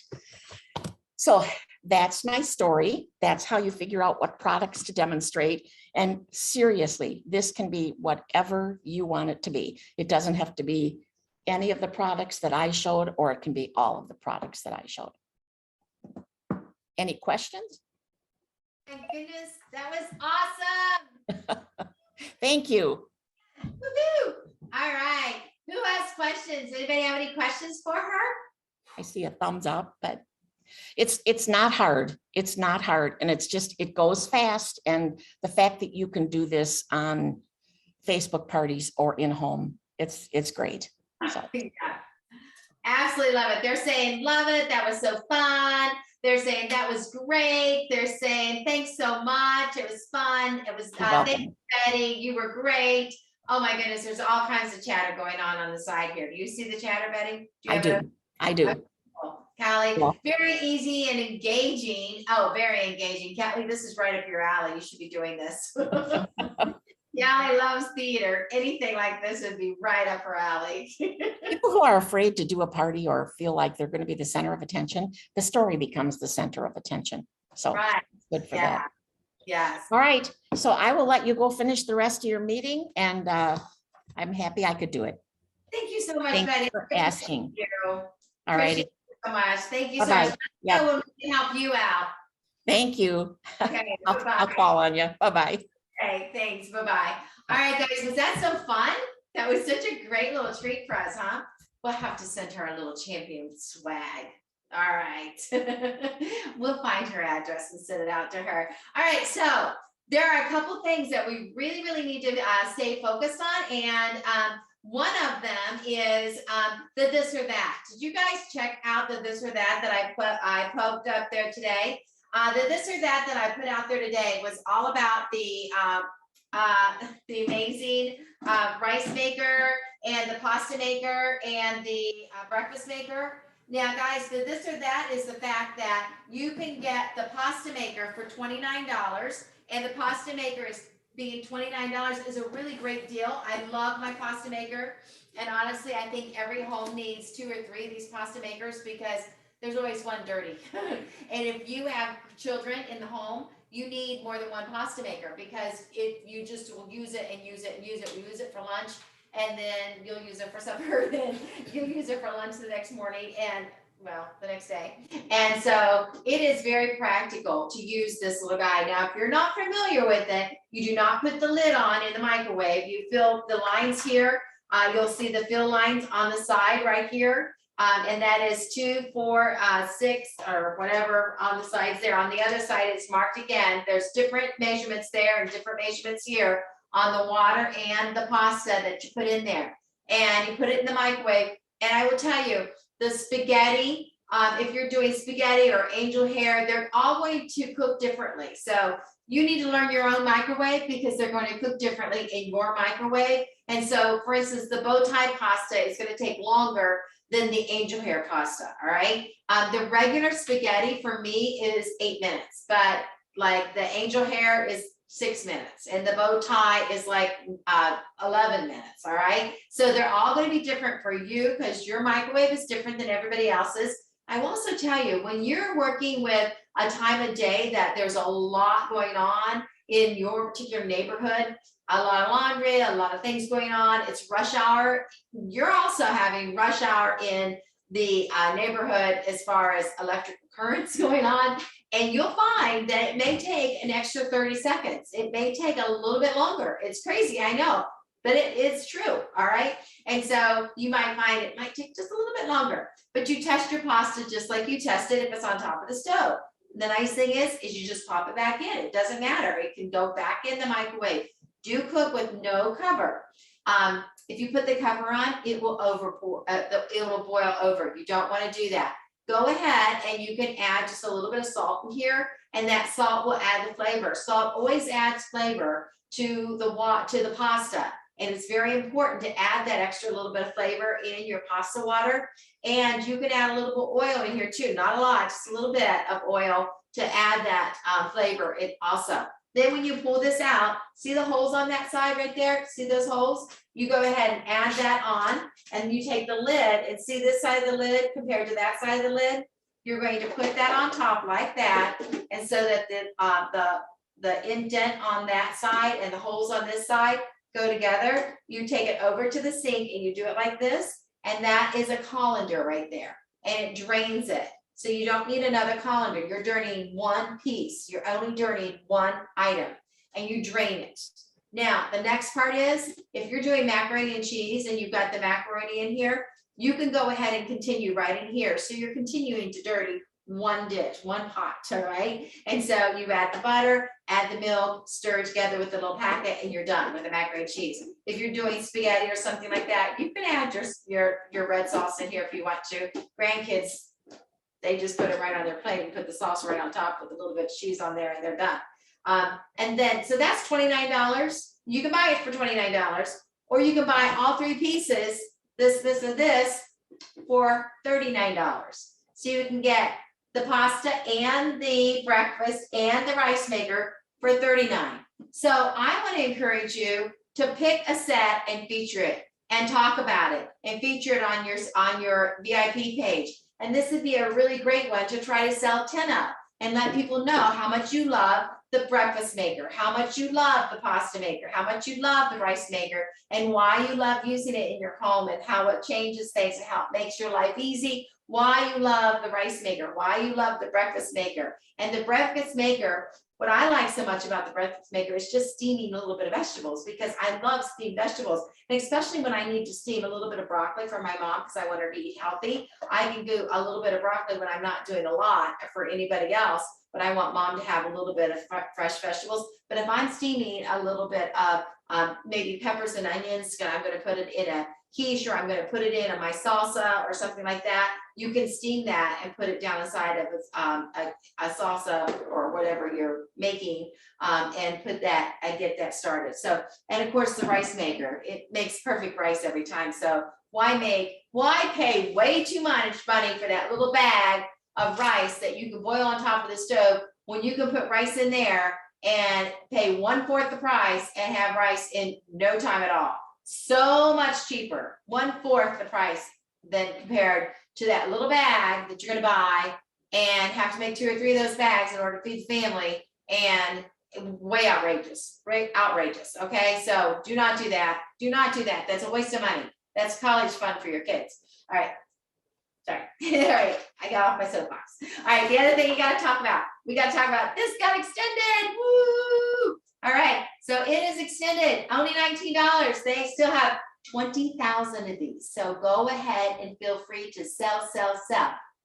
So that's my story. That's how you figure out what products to demonstrate. And seriously, this can be whatever you want it to be. It doesn't have to be any of the products that I showed, or it can be all of the products that I showed. Any questions? My goodness, that was awesome. Thank you. Woohoo! All right. Who has questions? Anybody have any questions for her? I see a thumbs up, but it's not hard. It's not hard. And it's just, it goes fast. And the fact that you can do this on Facebook parties or in home, it's great. So. Yeah. Absolutely love it. They're saying, love it. That was so fun. They're saying that was great. They're saying, thanks so much. It was fun. It was, thank you, Betty. You were great. Oh my goodness. There's all kinds of chatter going on the side here. Do you see the chatter, Betty? I do. I do. Callie, Yeah. very easy and engaging. Oh, very engaging. Callie, this is right up your alley. You should be doing this. Callie loves theater. Anything like this would be right up her alley. People who are afraid to do a party or feel like they're going to be the center of attention, the story becomes the center of attention. So Right. it's good for Yeah. that. Yes. All right. So I will let you go finish the rest of your meeting, and I'm happy I could do it. Thank you so much, Thanks Betty. for asking. Thank you. All righty. Appreciate it so much. Thank you so Bye-bye. much. Yeah. So we can help you out. Thank you. Okay. I'll Bye-bye. call on you. Bye-bye. Okay, thanks. Bye-bye. All right, guys, was that so fun? That was such a great little treat for us, huh? We'll have to send her a little champion swag. All right. We'll find her address and send it out to her. All right, so there are a couple things that we really, really need to stay focused on. And one of them is the this or that. Did you guys check out the this or that I poked up there today? The this or that I put out there today was all about the amazing rice maker and the pasta maker and the breakfast maker. Now, guys, the this or that is the fact that you can get the pasta maker for $29, and the pasta maker is being $29 is a really great deal. I love my pasta maker, and honestly, I think every home needs 2 or 3 of these pasta makers because there's always one dirty. And if you have children in the home, you need more than one pasta maker because you just will use it and use it and use it. We use it for lunch, and then you'll use it for supper, then you'll use it for lunch the next morning and, well, the next day. And so it is very practical to use this little guy. Now, if you're not familiar with it, you do not put the lid on in the microwave. You fill the lines here. You'll see the fill lines on the side right here. And that is 2, 4, 6, or whatever on the sides there. On the other side, it's marked again. There's different measurements there and different measurements here on the water and the pasta that you put in there. And you put it in the microwave. And I will tell you, the spaghetti, if you're doing spaghetti or angel hair, they're all going to cook differently. So you need to learn your own microwave because they're going to cook differently in your microwave. And so, for instance, the bow tie pasta is going to take longer than the angel hair pasta. All right. The regular spaghetti for me is 8 minutes, but like the angel hair is 6 minutes and the bow tie is like 11 minutes. All right. So they're all going to be different for you because your microwave is different than everybody else's. I will also tell you, when you're working with a time of day that there's a lot going on in your particular neighborhood, a lot of laundry, a lot of things going on, it's rush hour. You're also having rush hour in the neighborhood as far as electrical currents going on. And you'll find that it may take an extra 30 seconds. It may take a little bit longer. It's crazy, I know, but it is true, all right? And so you might find it might take just a little bit longer, but you test your pasta just like you test it if it's on top of the stove. The nice thing is you just pop it back in. It doesn't matter. It can go back in the microwave. Do cook with no cover. If you put the cover on, it will it will boil over. You don't want to do that. Go ahead and you can add just a little bit of salt in here, and that salt will add the flavor. Salt always adds flavor to the pasta, and it's very important to add that extra little bit of flavor in your pasta water. And you can add a little bit of oil in here too, not a lot, just a little bit of oil to add that flavor. It also. Then when you pull this out, see the holes on that side right there? See those holes? You go ahead and add that on, and you take the lid and see this side of the lid compared to that side of the lid. You're going to put that on top like that, and so that the indent on that side and the holes on this side go together. You take it over to the sink and you do it like this, and that is a colander right there, and it drains it. So you don't need another colander. You're draining one piece. You're only draining one item, and you drain it. Now, the next part is, if you're doing macaroni and cheese and you've got the macaroni in here, you can go ahead and continue right in here. So you're continuing to dirty one dish, one pot, all right? And so you add the butter, add the milk, stir it together with the little packet, and you're done with the macaroni and cheese. If you're doing spaghetti or something like that, you can add your red sauce in here if you want to. Grandkids, they just put it right on their plate and put the sauce right on top with a little bit of cheese on there, and they're done. And then, so that's $29. You can buy it for $29, or you can buy all three pieces, this, and this, for $39. So you can get the pasta and the breakfast and the rice maker for $39. So I want to encourage you to pick a set and feature it and talk about it and feature it on your VIP page. And this would be a really great one to try to sell 10 of and let people know how much you love the breakfast maker, how much you love the pasta maker, how much you love the rice maker, and why you love using it in your home and how it changes things and how it makes your life easy, why you love the rice maker, why you love the breakfast maker. And the breakfast maker, what I like so much about the breakfast maker is just steaming a little bit of vegetables, because I love steamed vegetables. And especially when I need to steam a little bit of broccoli for my mom, because I want her to eat healthy, I can do a little bit of broccoli when I'm not doing a lot for anybody else, but I want mom to have a little bit of fresh vegetables. But if I'm steaming a little bit of maybe peppers and onions, and I'm going to put it in a quiche, or I'm going to put it in my salsa or something like that, you can steam that and put it down inside of a salsa or whatever you're making, and put that and get that started. So, and of course the rice maker, it makes perfect rice every time. So why pay way too much money for that little bag of rice that you can boil on top of the stove when you can put rice in there and pay 1/4 the price and have rice in no time at all? So much cheaper, 1/4 the price than compared to that little bag that you're going to buy and have to make 2 or 3 of those bags in order to feed the family, and way outrageous, right? Outrageous. Okay. So do not do that. Do not do that. That's a waste of money. That's college fun for your kids. All right. Sorry. All right. I got off my soapbox. All right. The other thing you got to talk about, we got to talk about, this got extended. Woo! All right. So it is extended, only $19. They still have 20,000 of these. So go ahead and feel free to sell.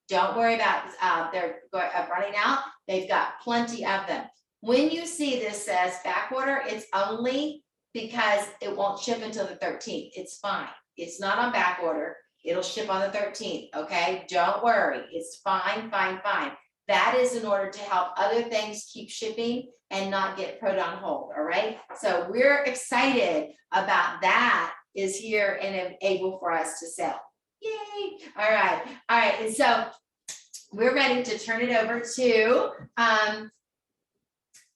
Don't worry about they're running out. They've got plenty of them. When you see this says back order, it's only because it won't ship until the 13th. It's fine. It's not on back order. It'll ship on the 13th. Okay. Don't worry. It's fine. That is in order to help other things keep shipping and not get put on hold. All right. So we're excited about that is here and able for us to sell. Yay. All right. And so we're ready to turn it over to,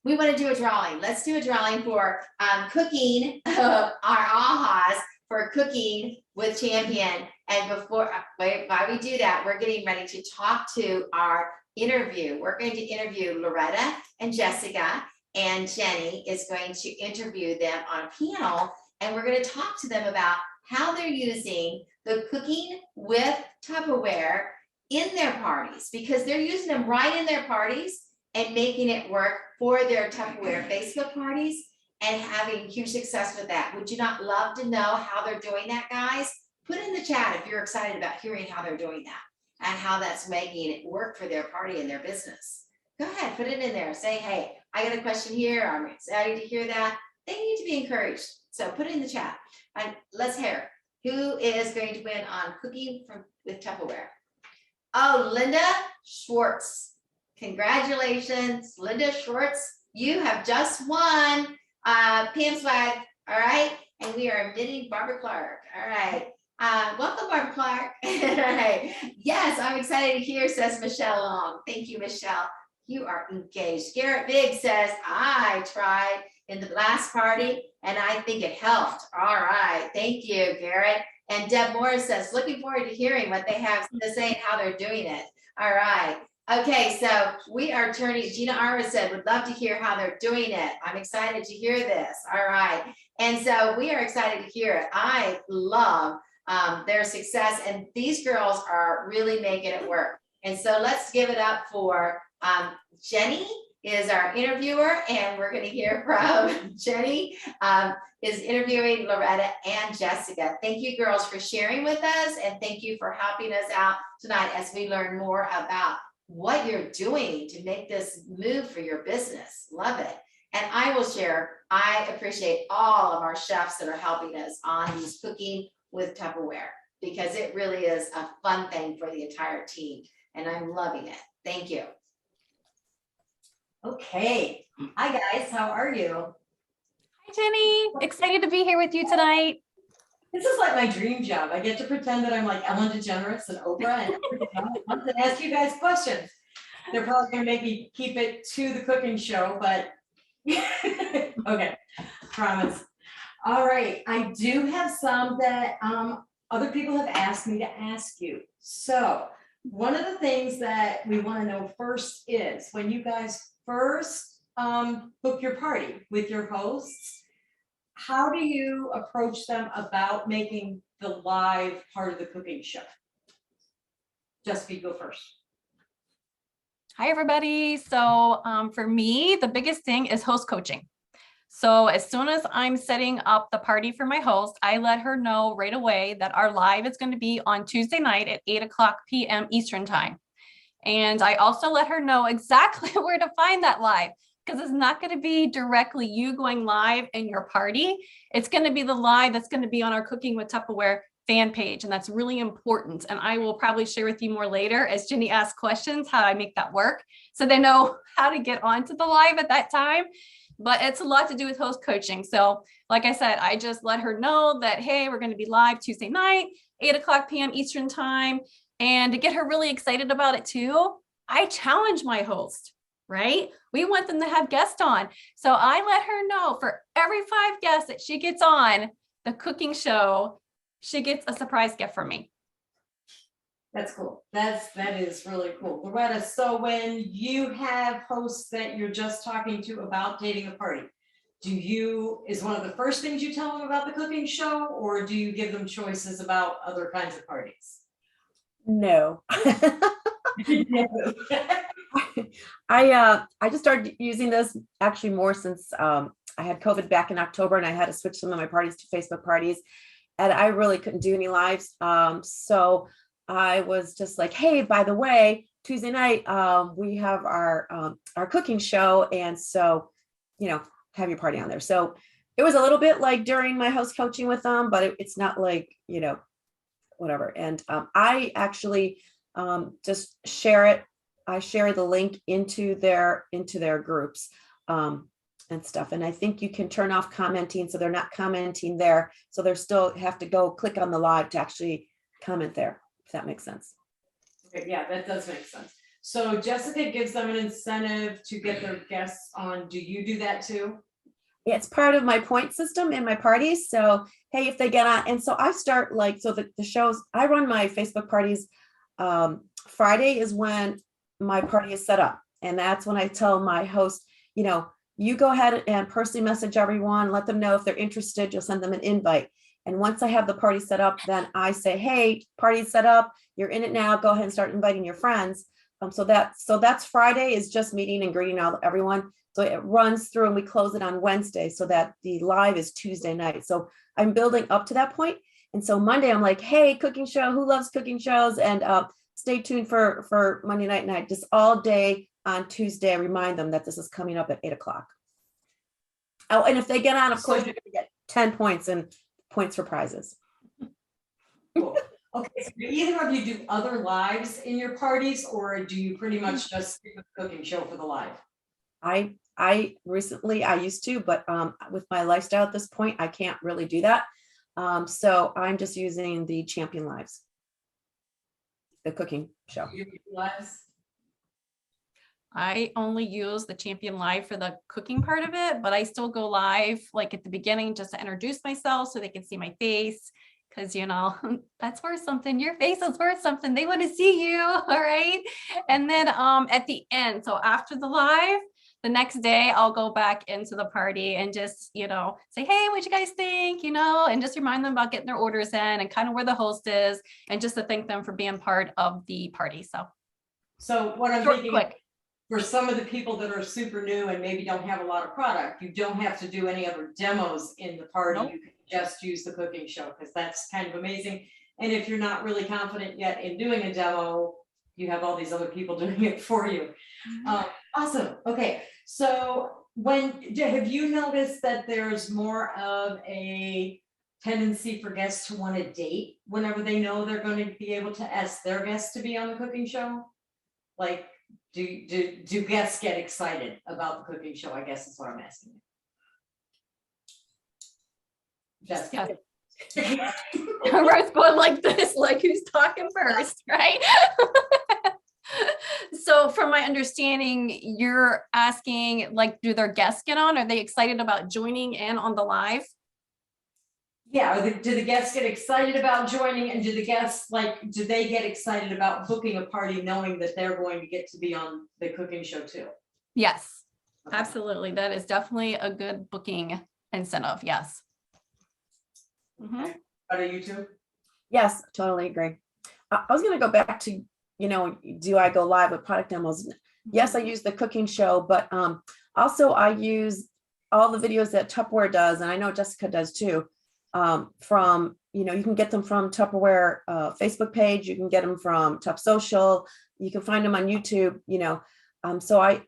we want to do a drawing. Let's do a drawing for cooking our ahas for cooking with Champion. And while we do that, we're getting ready to talk to our interview. We're going to interview Loretta and Jessica, and Jenny is going to interview them on a panel. And we're going to talk to them about how they're using the cooking with Tupperware in their parties, because they're using them right in their parties and making it work for their Tupperware Facebook parties and having huge success with that. Would you not love to know how they're doing that, guys? Put in the chat if you're excited about hearing how they're doing that and how that's making it work for their party and their business. Go ahead, put it in there. Say, hey, I got a question here. I'm excited to hear that. They need to be encouraged. So put it in the chat. And let's hear who is going to win on cooking with Tupperware. Oh, Linda Schwartz. Congratulations, Linda Schwartz. You have just won Pam Swag. All right. And we are admitting Barbara Clark. All right. Welcome, Barbara Clark. All right. Yes, I'm excited to hear, says Michelle Long. Thank you, Michelle. You are engaged. Garrett Biggs says, I tried in the last party and I think it helped. All right. Thank you, Garrett. And Deb Morris says, looking forward to hearing what they have to say and how they're doing it. All right. Okay, so we are turning, Gina Arwa said, would love to hear how they're doing it. I'm excited to hear this. All right. And so we are excited to hear it. I love their success, and these girls are really making it work. And so let's give it up for Jenny is our interviewer, and we're going to hear from Jenny, is interviewing Loretta and Jessica. Thank you, girls, for sharing with us, and thank you for helping us out tonight as we learn more about what you're doing to make this move for your business. Love it. And I will share, I appreciate all of our chefs that are helping us on these cooking with Tupperware, because it really is a fun thing for the entire team, and I'm loving it. Thank you. Okay. Hi, guys. How are you? Hi, Jenny. Excited to be here with you tonight. This is like my dream job. I get to pretend that I'm like Ellen DeGeneres and Oprah and ask you guys questions. They're probably gonna make me keep it to the cooking show, but okay, promise. All right, I do have some that other people have asked me to ask you. So one of the things that we want to know first is when you guys first book your party with your hosts, how do you approach them about making the live part of the cooking show? Jessica, go first. Hi, everybody. So for me, the biggest thing is host coaching. So as soon as I'm setting up the party for my host, I let her know right away that our live is going to be on Tuesday night at 8:00 p.m. Eastern time. And I also let her know exactly where to find that live, because it's not going to be directly you going live in your party. It's going to be the live that's going to be on our Cooking with Tupperware fan page. And that's really important. And I will probably share with you more later as Jenny asks questions, how I make that work, so they know how to get onto the live at that time. But it's a lot to do with host coaching. So like I said, I just let her know that, hey, we're going to be live Tuesday night, 8:00 p.m. Eastern time. And to get her really excited about it too, I challenge my host, right? We want them to have guests on. So I let her know for every 5 guests that she gets on the cooking show, she gets a surprise gift from me. That's cool. That is really cool. Loretta, so when you have hosts that you're just talking to about dating a party, is one of the first things you tell them about the cooking show, or do you give them choices about other kinds of parties? No. I just started using this actually more since I had COVID back in October, and I had to switch some of my parties to Facebook parties, and I really couldn't do any lives. So I was just like, hey, by the way, Tuesday night we have our cooking show, and so have your party on there. So it was a little bit like during my host coaching with them, but it's not like whatever. And I actually just share it. I share the link into their groups and stuff. And I think you can turn off commenting, so they're not commenting there. So they're still have to go click on the live to actually comment there, if that makes sense. Okay, yeah, that does make sense. So Jessica gives them an incentive to get their guests on. Do you do that too? It's part of my point system in my parties. So, hey, if they get on, and so I start the shows, I run my Facebook parties. Friday is when my party is set up. And that's when I tell my host, you go ahead and personally message everyone, let them know if they're interested, you'll send them an invite. And once I have the party set up, then I say, hey, party's set up, you're in it now, go ahead and start inviting your friends. So that's Friday is just meeting and greeting everyone. So it runs through and we close it on Wednesday so that the live is Tuesday night. So I'm building up to that point. And so Monday I'm like, hey, cooking show, who loves cooking shows? And stay tuned for Monday night. And I just all day on Tuesday, I remind them that this is coming up at 8:00. Oh, and if they get on, of course, you're going to get 10 points and points for prizes. Cool. Okay, so do either of you do other lives in your parties, or do you pretty much just do the cooking show for the live? I recently, I used to, but with my lifestyle at this point, I can't really do that. So I'm just using the Champion Lives, the cooking show. You do lives? I only use the Champion Live for the cooking part of it, but I still go live like at the beginning just to introduce myself so they can see my face. Because, that's worth something. Your face is worth something. They want to see you. All right. And then at the end, so after the live, the next day, I'll go back into the party and just, say, hey, what you guys think, and just remind them about getting their orders in and kind of where the host is and just to thank them for being part of the party. So what I'm short, thinking, quick. for some of the people that are super new and maybe don't have a lot of product, you don't have to do any other demos in the party. Nope. You can just use the cooking show, because that's kind of amazing. And if you're not really confident yet in doing a demo, you have all these other people doing it for you. Awesome. Okay. So have you noticed that there's more of a tendency for guests to want to date whenever they know they're going to be able to ask their guests to be on the cooking show? Like, do guests get excited about the cooking show? I guess is what I'm asking you. Jessica. Everyone's going like this, like who's talking first, right? So from my understanding, you're asking, like, do their guests get on? Are they excited about joining in on the live? Yeah, do the guests get excited about joining, and do they get excited about booking a party knowing that they're going to get to be on the cooking show too? Yes, Okay. absolutely. That is definitely a good booking incentive. Yes. Mhm. What are you two? Yes, totally agree. I was going to go back to, do I go live with product demos? Yes, I use the cooking show, but also I use all the videos that Tupperware does, and I know Jessica does too. From, you can get them from Tupperware Facebook page, you can get them from Tup Social, you can find them on YouTube, so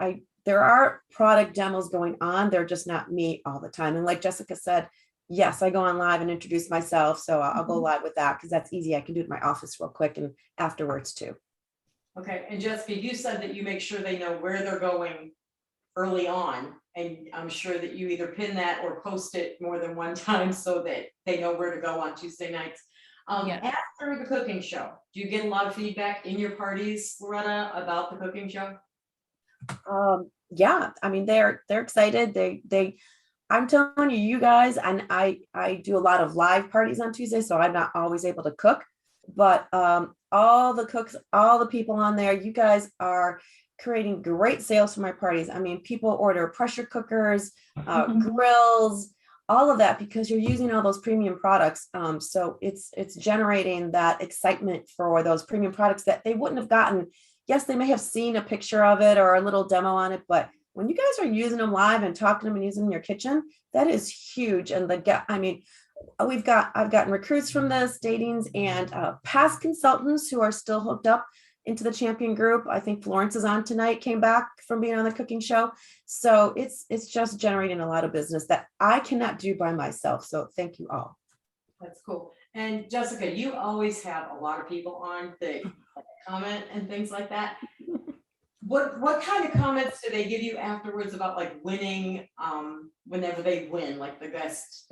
there are product demos going on. They're just not me all the time. And like Jessica said, yes, I go on live and introduce myself. So I'll go live with that because that's easy. I can do it in my office real quick and afterwards too. Okay, and Jessica, you said that you make sure they know where they're going early on, and I'm sure that you either pin that or post it more than one time so that they know where to go on Tuesday nights. Yeah. After the cooking show, do you get a lot of feedback in your parties, Loretta, about the cooking show? Yeah, I mean, they're excited. I'm telling you, you guys, and I do a lot of live parties on Tuesday, so I'm not always able to cook, but all the cooks, all the people on there, you guys are creating great sales for my parties. I mean, people order pressure cookers, grills, all of that because you're using all those premium products. So it's generating that excitement for those premium products that they wouldn't have gotten. Yes, they may have seen a picture of it or a little demo on it, but when you guys are using them live and talking to them and using them in your kitchen, that is huge. And I've gotten recruits from this, datings, and past consultants who are still hooked up into the champion group. I think Florence is on tonight, came back from being on the cooking show. So it's just generating a lot of business that I cannot do by myself. So thank you all. That's cool. And Jessica, you always have a lot of people on that comment and things like that. What kind of comments do they give you afterwards about like winning, whenever they win, like the guest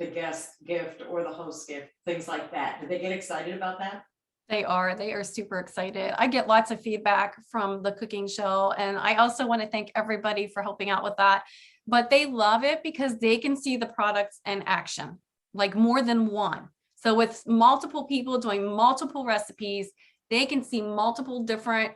gift or the host gift, things like that? Do they get excited about that? They are super excited. I get lots of feedback from the cooking show, and I also want to thank everybody for helping out with that. But they love it because they can see the products in action, like more than one. So with multiple people doing multiple recipes, they can see multiple different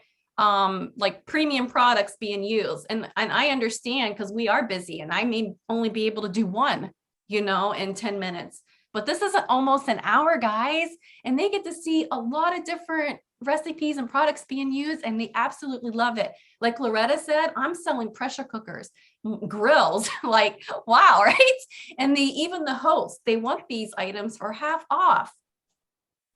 like premium products being used. And I understand because we are busy and I may only be able to do one, in 10 minutes. But this is almost an hour, guys, and they get to see a lot of different recipes and products being used, and they absolutely love it. Like Loretta said, I'm selling pressure cookers, grills, like, wow, right? And even the hosts, they want these items for half off.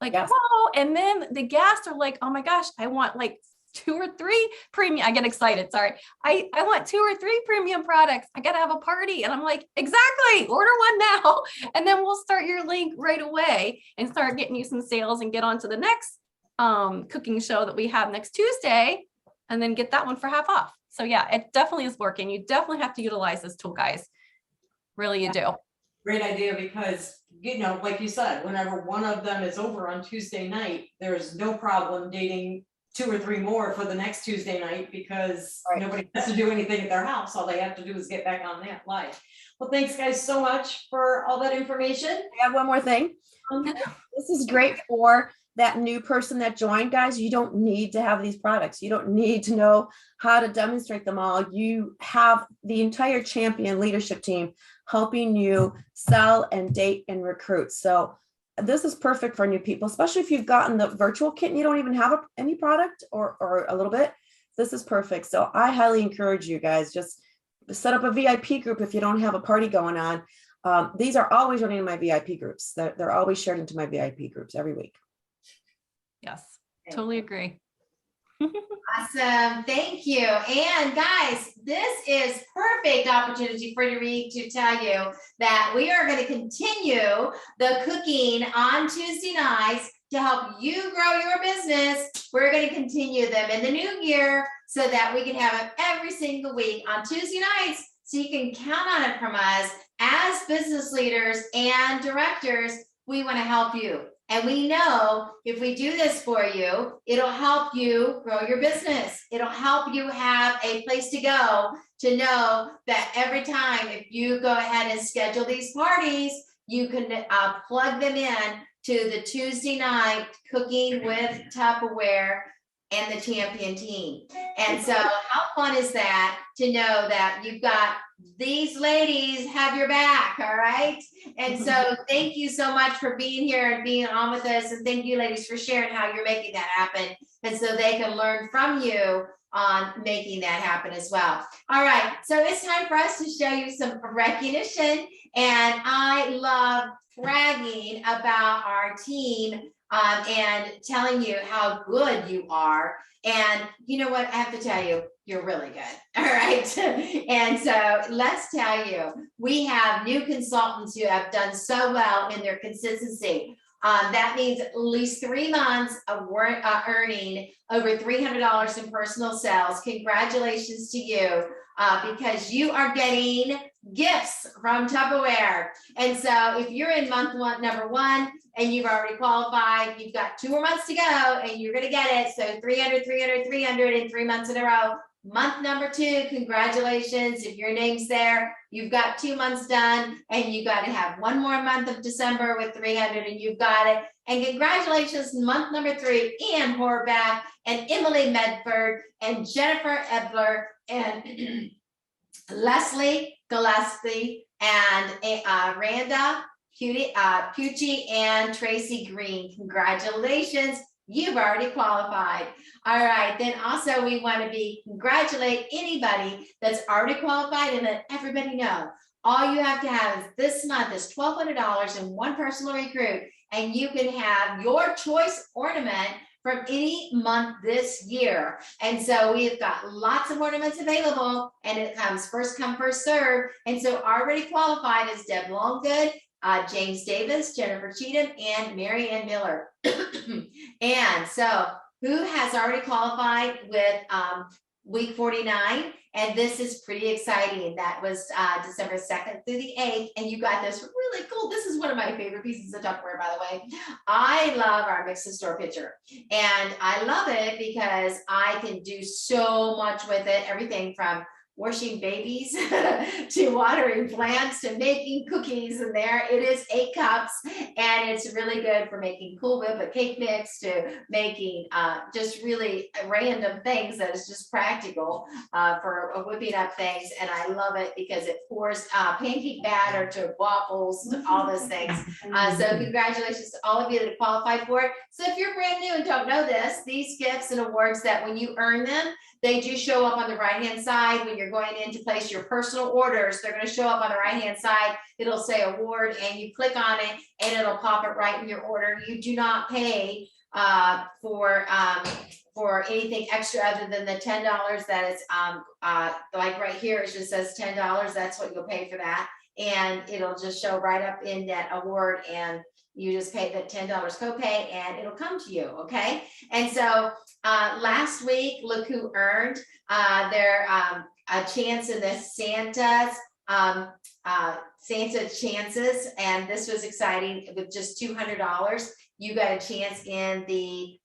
Like, yes. Wow. And then the guests are like, oh my gosh, I want like 2 or 3 premium. I get excited. Sorry. I want 2 or 3 premium products. I got to have a party. And I'm like, exactly. Order one now. And then we'll start your link right away and start getting you some sales and get on to the next cooking show that we have next Tuesday and then get that one for half off. So yeah, it definitely is working. You definitely have to utilize this tool, guys. Really, you do. Great idea, because, like you said, whenever one of them is over on Tuesday night, there's no problem dating 2 or 3 more for the next Tuesday night because nobody has to do anything at their house. All they have to do is get back on that live. Well, thanks guys so much for all that information. I have one more thing. This is great for that new person that joined, guys. You don't need to have these products. You don't need to know how to demonstrate them all. You have the entire champion leadership team helping you sell and date and recruit. So this is perfect for new people, especially if you've gotten the virtual kit and you don't even have any product or a little bit. This is perfect. So I highly encourage you guys, just set up a VIP group if you don't have a party going on. These are always running in my VIP groups. They're always shared into my VIP groups every week. Yes, totally agree. Awesome. Thank you. And guys, this is perfect opportunity for me to tell you that we are going to continue the cooking on Tuesday nights to help you grow your business. We're going to continue them in the new year so that we can have them every single week on Tuesday nights. So you can count on it from us as business leaders and directors. We want to help you. And we know if we do this for you, it'll help you grow your business. It'll help you have a place to go to know that every time if you go ahead and schedule these parties, you can plug them in to the Tuesday night cooking with Tupperware and the champion team. And so how fun is that to know that you've got these ladies have your back, all right? And so thank you so much for being here and being on with us. And thank you, ladies, for sharing how you're making that happen. And so they can learn from you on making that happen as well. All right, so it's time for us to show you some recognition. And I love bragging about our team and telling you how good you are. And you know what? I have to tell you, you're really good. All right. And so let's tell you, we have new consultants who have done so well in their consistency. That means at least 3 months of work, earning over $300 in personal sales. Congratulations to you because you are getting gifts from Tupperware. And so if you're in month number 1 and you've already qualified, you've got 2 more months to go and you're going to get it. So 300, 300, 300 in 3 months in a row. Month number 2, congratulations. If your name's there, you've got 2 months done and you got to have 1 more month of December with 300 and you've got it. And congratulations, month number 3, Ann Horvath and Emily Medford and Jennifer Ebler and Leslie Gillespie and Randa Pucci and Tracy Green. Congratulations. You've already qualified. All right. Then also we want to congratulate anybody that's already qualified and let everybody know. All you have to have is this month is $1,200 in one personal recruit, and you can have your choice ornament from any month this year. And so we've got lots of ornaments available, and it comes first come, first serve. And so already qualified is Deb Longgood, James Davis, Jennifer Cheatham, and Miriam Miller. And so who has already qualified with week 49? And this is pretty exciting. That was December 2nd through the 8th. And you got this really cool. This is one of my favorite pieces of Tupperware, by the way. I love our mix and store pitcher. And I love it because I can do so much with it. Everything from washing babies to watering plants to making cookies in there. It is 8 cups and it's really good for making Cool Whip, a cake mix, to making just really random things that is just practical for whipping up things. And I love it because it pours pancake batter to waffles, to all those things. So congratulations to all of you that qualified for it. So if you're brand new and don't know this, these gifts and awards, that when you earn them, they do show up on the right-hand side when you're going in to place your personal orders. They're going to show up on the right-hand side. It'll say award, and you click on it, and it'll pop it right in your order. You do not pay for anything extra other than the $10 that is like right here. It just says $10. That's what you'll pay for that, and it'll just show right up in that award, and you just pay the $10 copay and it'll come to you, okay? And so last week, look who earned their a chance in the Santa's Santa Chances, and this was exciting. With just $200, you got a chance in the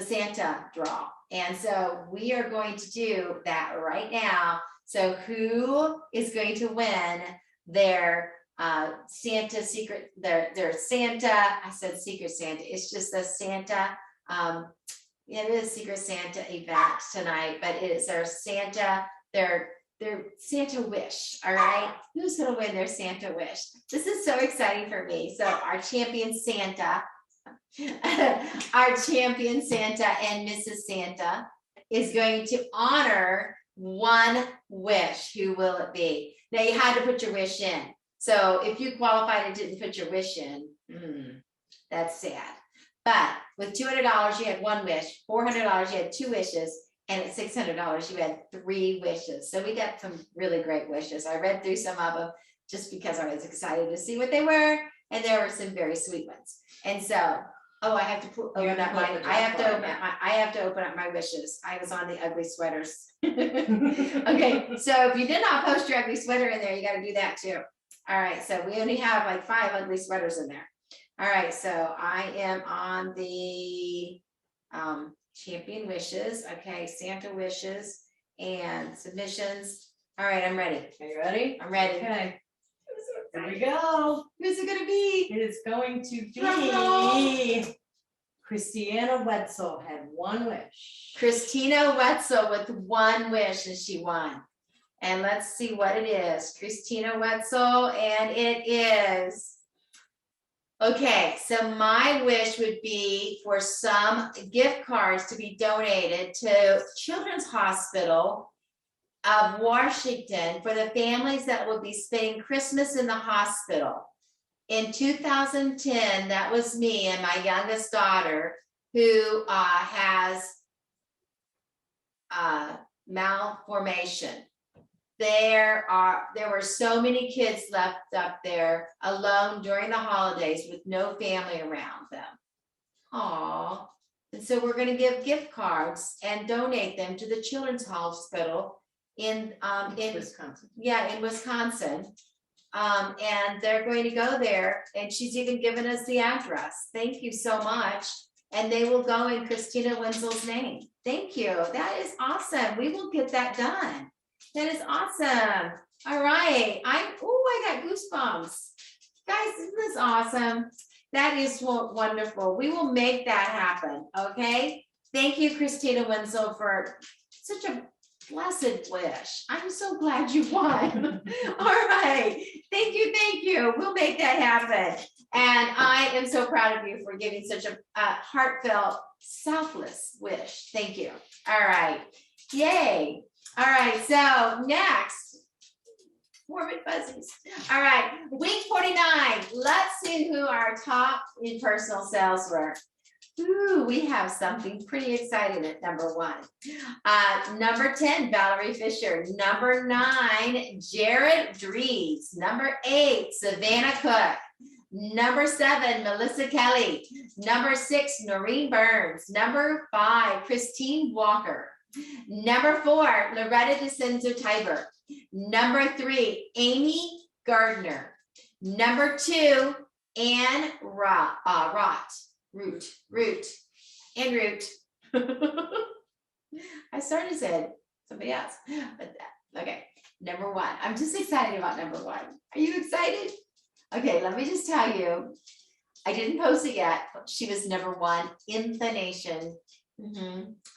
Santa draw. And so we are going to do that right now. So who is going to win their Santa secret, their Santa, I said secret Santa, it's just the Santa, it is Secret Santa event tonight, but it is their Santa, their Santa wish, all right? Who's gonna win their Santa wish? This is so exciting for me. So our champion Santa, our champion Santa and Mrs. Santa, is going to honor one wish. Who will it be? Now you had to put your wish in. So if you qualified and didn't put your wish in, that's sad. But with $200, you had one wish, $400, you had two wishes, and at $600, you had three wishes. So we got some really great wishes. I read through some of them just because I was excited to see what they were, and there were some very sweet ones. And so, I have to open up mine. I have to open up my wishes. I was on the ugly sweaters. Okay, so if you did not post your ugly sweater in there, you got to do that too. All right, so we only have like 5 ugly sweaters in there. All right, so I am on the champion wishes. Okay, Santa wishes and submissions. All right, I'm ready. Are you ready? I'm ready. Okay, here we go. Who's it gonna be? It is going to be Christiana Wetzel had one wish. Christina Wetzel with one wish, and she won. And let's see what it is. Christina Wetzel, and it is. Okay, so my wish would be for some gift cards to be donated to Children's Hospital of Washington for the families that will be spending Christmas in the hospital. In 2010, that was me and my youngest daughter who has malformation. There were so many kids left up there alone during the holidays with no family around them. Aww. And so we're going to give gift cards and donate them to the Children's Hospital in Wisconsin. Yeah, in Wisconsin. And they're going to go there, and she's even given us the address. Thank you so much. And they will go in Christina Wenzel's name. Thank you. That is awesome. We will get that done. That is awesome. All right. I got goosebumps. Guys, isn't this awesome? That is wonderful. We will make that happen. Okay. Thank you, Christina Wenzel, for such a blessed wish. I'm so glad you won. All right. Thank you. Thank you. We'll make that happen. And I am so proud of you for giving such a heartfelt, selfless wish. Thank you. All right. Yay. All right. So next, warm and fuzzies. All right. Week 49. Let's see who our top Impersonal Sales were. Ooh, we have something pretty exciting at number 1. Number 10, Valerie Fisher. Number 9, Jared Dries. Number 8, Savannah Cook. Number 7, Melissa Kelly. Number 6, Noreen Burns. Number 5, Christine Walker. Number 4, Loretta DeCenzo-Tiber. Number 3, Amy Gardner. Number 2, Ann Root. I started to say somebody else, but okay. Number 1. I'm just excited about number 1. Are you excited? Okay, let me just tell you. I didn't post it yet. She was number 1 in the nation.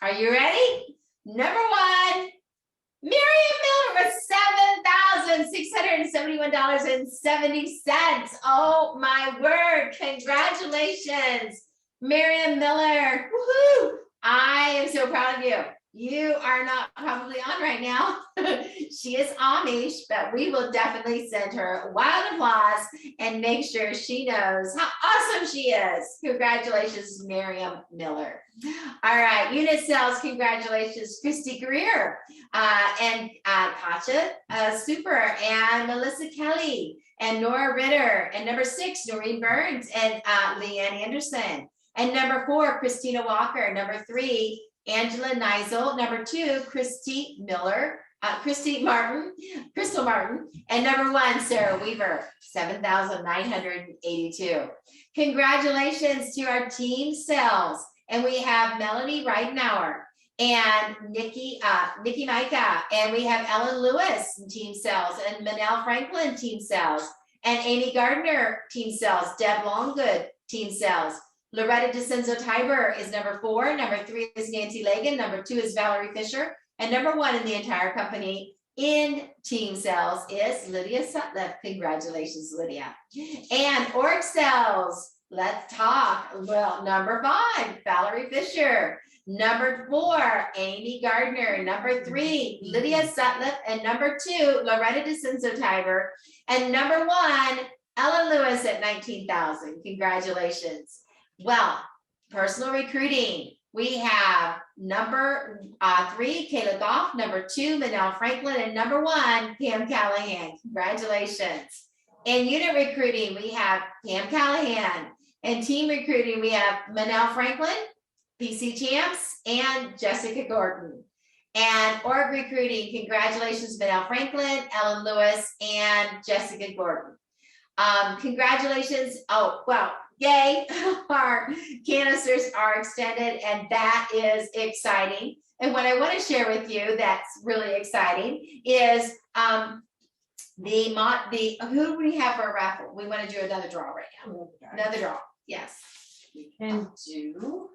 Are you ready? Number 1, Miriam Miller with $7,671.70. Oh my word. Congratulations, Miriam Miller. Woohoo! I am so proud of you. You are not probably on right now. She is Amish, but we will definitely send her wild applause and make sure she knows how awesome she is. Congratulations, Miriam Miller. All right, unit sales, congratulations, Christy Greer and Katja Super and Melissa Kelly and Nora Ritter and number 6, Noreen Burns and Leanne Anderson and number 4, Christina Walker, number 3, Angela Neisel, number 2, Crystal Martin, and number 1, Sarah Weaver, 7,982. Congratulations to our team sales. And we have Melanie Reidenauer and Nikki Micah, and we have Ellen Lewis in team sales, and Manel Franklin team sales, and Amy Gardner team sales, Deb Longgood team sales. Loretta DeCenzo-Tiber is number 4. Number 3 is Nancy Lagan. Number 2 is Valerie Fisher. And number 1 in the entire company in team sales is Lydia Sutliff. Congratulations, Lydia. And org sales, let's talk. Well, number 5, Valerie Fisher. Number 4, Amy Gardner. Number 3, Lydia Sutliff. And number 2, Loretta DeCenzo Tiger. And number 1, Ellen Lewis at 19,000. Congratulations. Well, personal recruiting. We have number 3, Kayla Goff. Number 2, Manel Franklin. And number 1, Pam Callahan. Congratulations. In unit recruiting, we have Pam Callahan. In team recruiting, we have Manel Franklin, PC Champs, and Jessica Gordon. And org recruiting, congratulations, Manel Franklin, Ellen Lewis, and Jessica Gordon. Congratulations. Oh, well, yay. Our canisters are extended, and that is exciting. And what I want to share with you that's really exciting is who do we have for a raffle? We want to do another draw right now. Another draw. Yes. We can do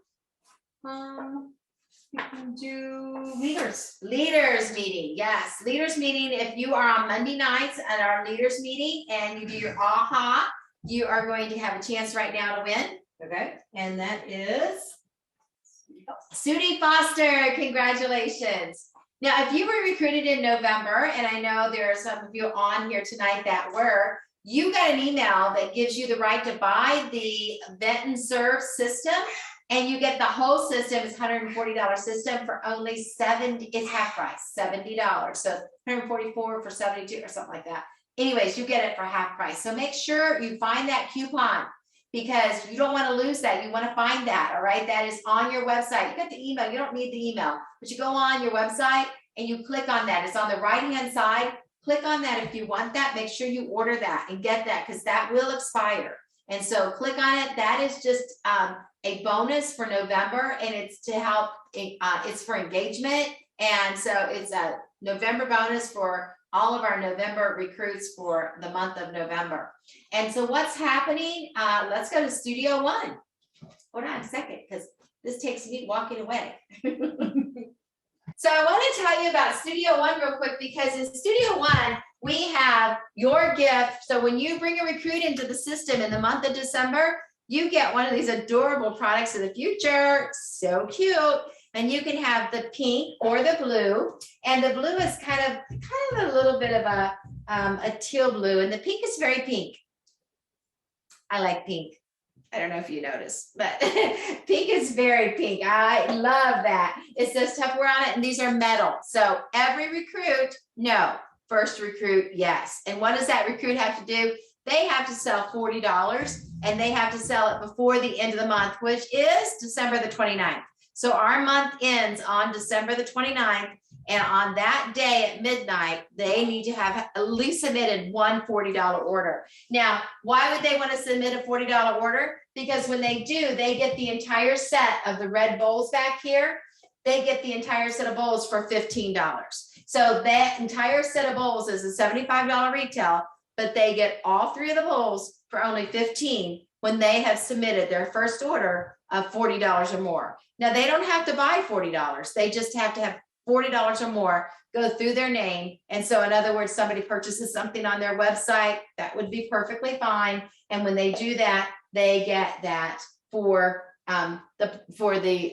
Leaders meeting. Yes. Leaders meeting. If you are on Monday nights at our leaders meeting and you do your AHA, you are going to have a chance right now to win. Okay, and that is Sudie Foster. Congratulations. Now, if you were recruited in November, and I know there are some of you on here tonight that were, you got an email that gives you the right to buy the Vet and Serve system, and you get the whole system. It's $140 system for only $70. It's half price, $70. So $144 for $72 or something like that. Anyways, you get it for half price. So make sure you find that coupon because you don't want to lose that. You want to find that. All right. That is on your website. You got the email. You don't need the email, but you go on your website and you click on that. It's on the right-hand side. Click on that if you want that. Make sure you order that and get that because that will expire. And so click on it. That is just a bonus for November, and it's to help. It's for engagement, and so it's a November bonus for all of our November recruits for the month of November. And so what's happening? Let's go to Studio One. Hold on a second, because this takes me walking away. So I want to tell you about Studio One real quick, because in Studio One, we have your gift. So when you bring a recruit into the system in the month of December, you get one of these adorable products of the future. So cute. And you can have the pink or the blue. And the blue is kind of a little bit of a teal blue. And the pink is very pink. I like pink. I don't know if you noticed, but pink is very pink. I love that. It says Tupperware on it, and these are metal. So every recruit, no. First recruit, yes. And what does that recruit have to do? They have to sell $40, and they have to sell it before the end of the month, which is December the 29th. So our month ends on December the 29th, and on that day at midnight, they need to have at least submitted one $40 order. Now, why would they want to submit a $40 order? Because when they do, they get the entire set of the red bowls back here. They get the entire set of bowls for $15. So that entire set of bowls is a $75 retail, but they get all 3 of the bowls for only $15 when they have submitted their first order of $40 or more. Now, they don't have to buy $40. They just have to have $40 or more go through their name. And so in other words, somebody purchases something on their website, that would be perfectly fine. And when they do that, they get that for the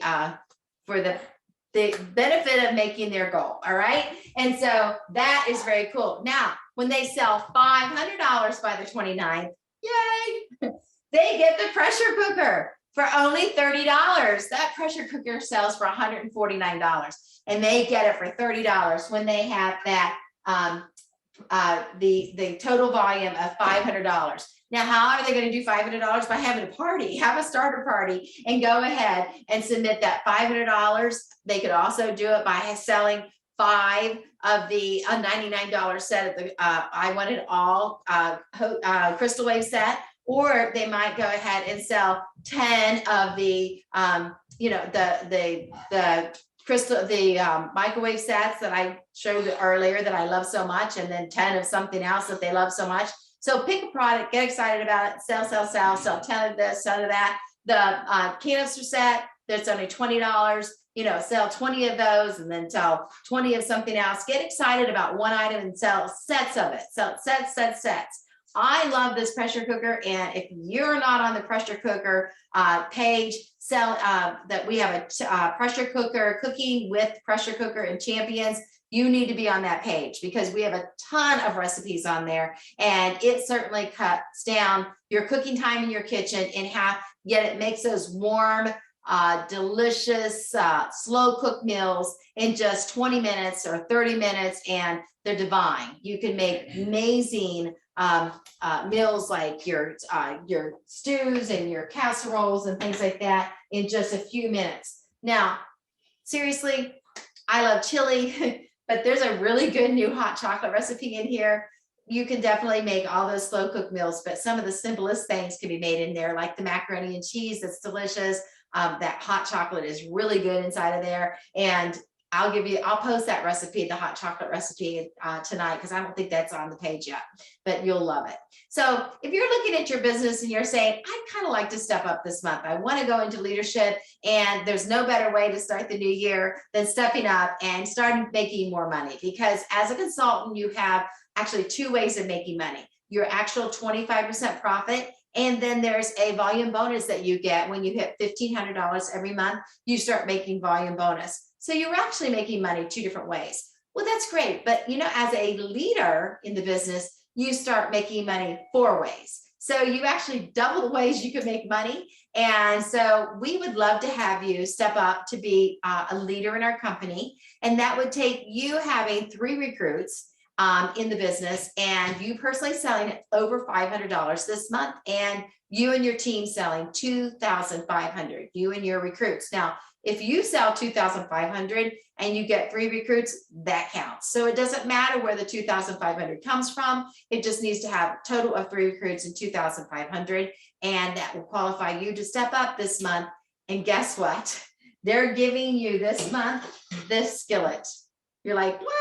benefit of making their goal. All right. And so that is very cool. Now, when they sell $500 by the 29th, yay, they get the pressure cooker for only $30. That pressure cooker sells for $149, and they get it for $30 when they have that the total volume of $500. Now, how are they going to do $500? By having a party, have a starter party, and go ahead and submit that $500. They could also do it by selling 5 of the $99 set of the I Want It All Crystal Wave set. Or they might go ahead and sell 10 of the, the crystal, the microwave sets that I showed earlier that I love so much, and then 10 of something else that they love so much. So pick a product, get excited about it, sell 10 of this, 10 of that. The canister set, that's only $20, sell 20 of those, and then sell 20 of something else. Get excited about one item and sell sets of it. Sell sets. I love this pressure cooker. And if you're not on the pressure cooker page, that we have a pressure cooker, cooking with pressure cooker and champions, you need to be on that page because we have a ton of recipes on there, and it certainly cuts down your cooking time in your kitchen in half, yet it makes those warm, delicious, slow cook meals in just 20 minutes or 30 minutes, and they're divine. You can make amazing meals like your stews and your casseroles and things like that in just a few minutes. Now, seriously, I love chili, but there's a really good new hot chocolate recipe in here. You can definitely make all those slow cook meals, but some of the simplest things can be made in there, like the macaroni and cheese. That's delicious. That hot chocolate is really good inside of there. And I'll post that recipe, the hot chocolate recipe tonight, because I don't think that's on the page yet, but you'll love it. So if you're looking at your business and you're saying, I'd kind of like to step up this month, I want to go into leadership, and there's no better way to start the new year than stepping up and starting making more money. Because as a consultant, you have actually two ways of making money: your actual 25% profit, and then there's a volume bonus that you get when you hit $1,500 every month. You start making volume bonus. So you're actually making money two different ways. Well, that's great. But as a leader in the business, you start making money 4 ways. So you actually double the ways you can make money. And so we would love to have you step up to be a leader in our company. And that would take you having 3 recruits in the business, and you personally selling over $500 this month, and you and your team selling $2,500, you and your recruits. Now, if you sell $2,500 and you get 3 recruits, that counts. So it doesn't matter where the $2,500 comes from. It just needs to have a total of 3 recruits and $2,500, and that will qualify you to step up this month. And guess what? They're giving you this month this skillet. You're like, what?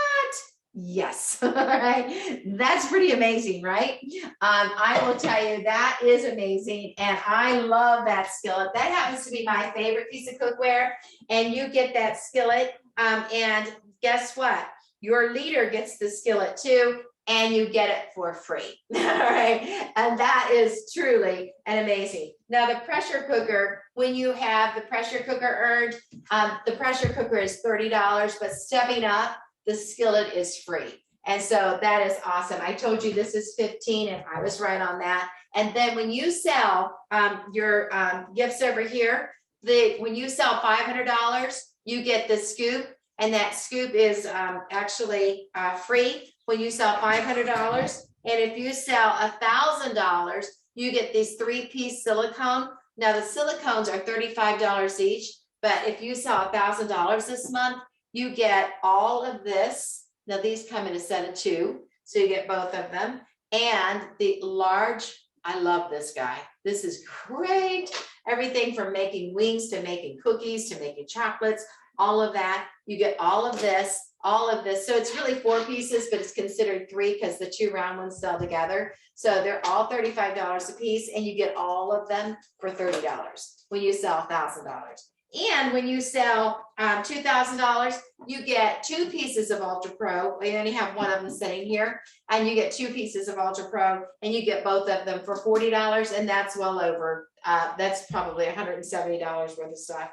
Yes. All right. That's pretty amazing, right? I will tell you, that is amazing. And I love that skillet. That happens to be my favorite piece of cookware. And you get that skillet. And guess what? Your leader gets the skillet too, and you get it for free. All right. And that is truly an amazing. Now, the pressure cooker, when you have the pressure cooker earned, the pressure cooker is $30, but stepping up, the skillet is free. And so that is awesome. I told you this is 15, and I was right on that. And then when you sell your gifts over here, when you sell $500, you get the scoop, and that scoop is actually free when you sell $500. And if you sell $1,000, you get these 3-piece silicone. Now the silicones are $35 each, but if you sell $1,000 this month, you get all of this. Now these come in a set of 2, so you get both of them. And the large, I love this guy. This is great. Everything from making wings to making cookies to making chocolates, all of that. You get all of this. So it's really 4 pieces, but it's considered 3 because the 2 round ones sell together. So they're all $35 a piece, and you get all of them for $30 when you sell $1,000. And when you sell $2,000, you get 2 pieces of Ultra Pro. We only have one of them sitting here, and you get 2 pieces of Ultra Pro, and you get both of them for $40. And that's well over, that's probably $170 worth of stuff,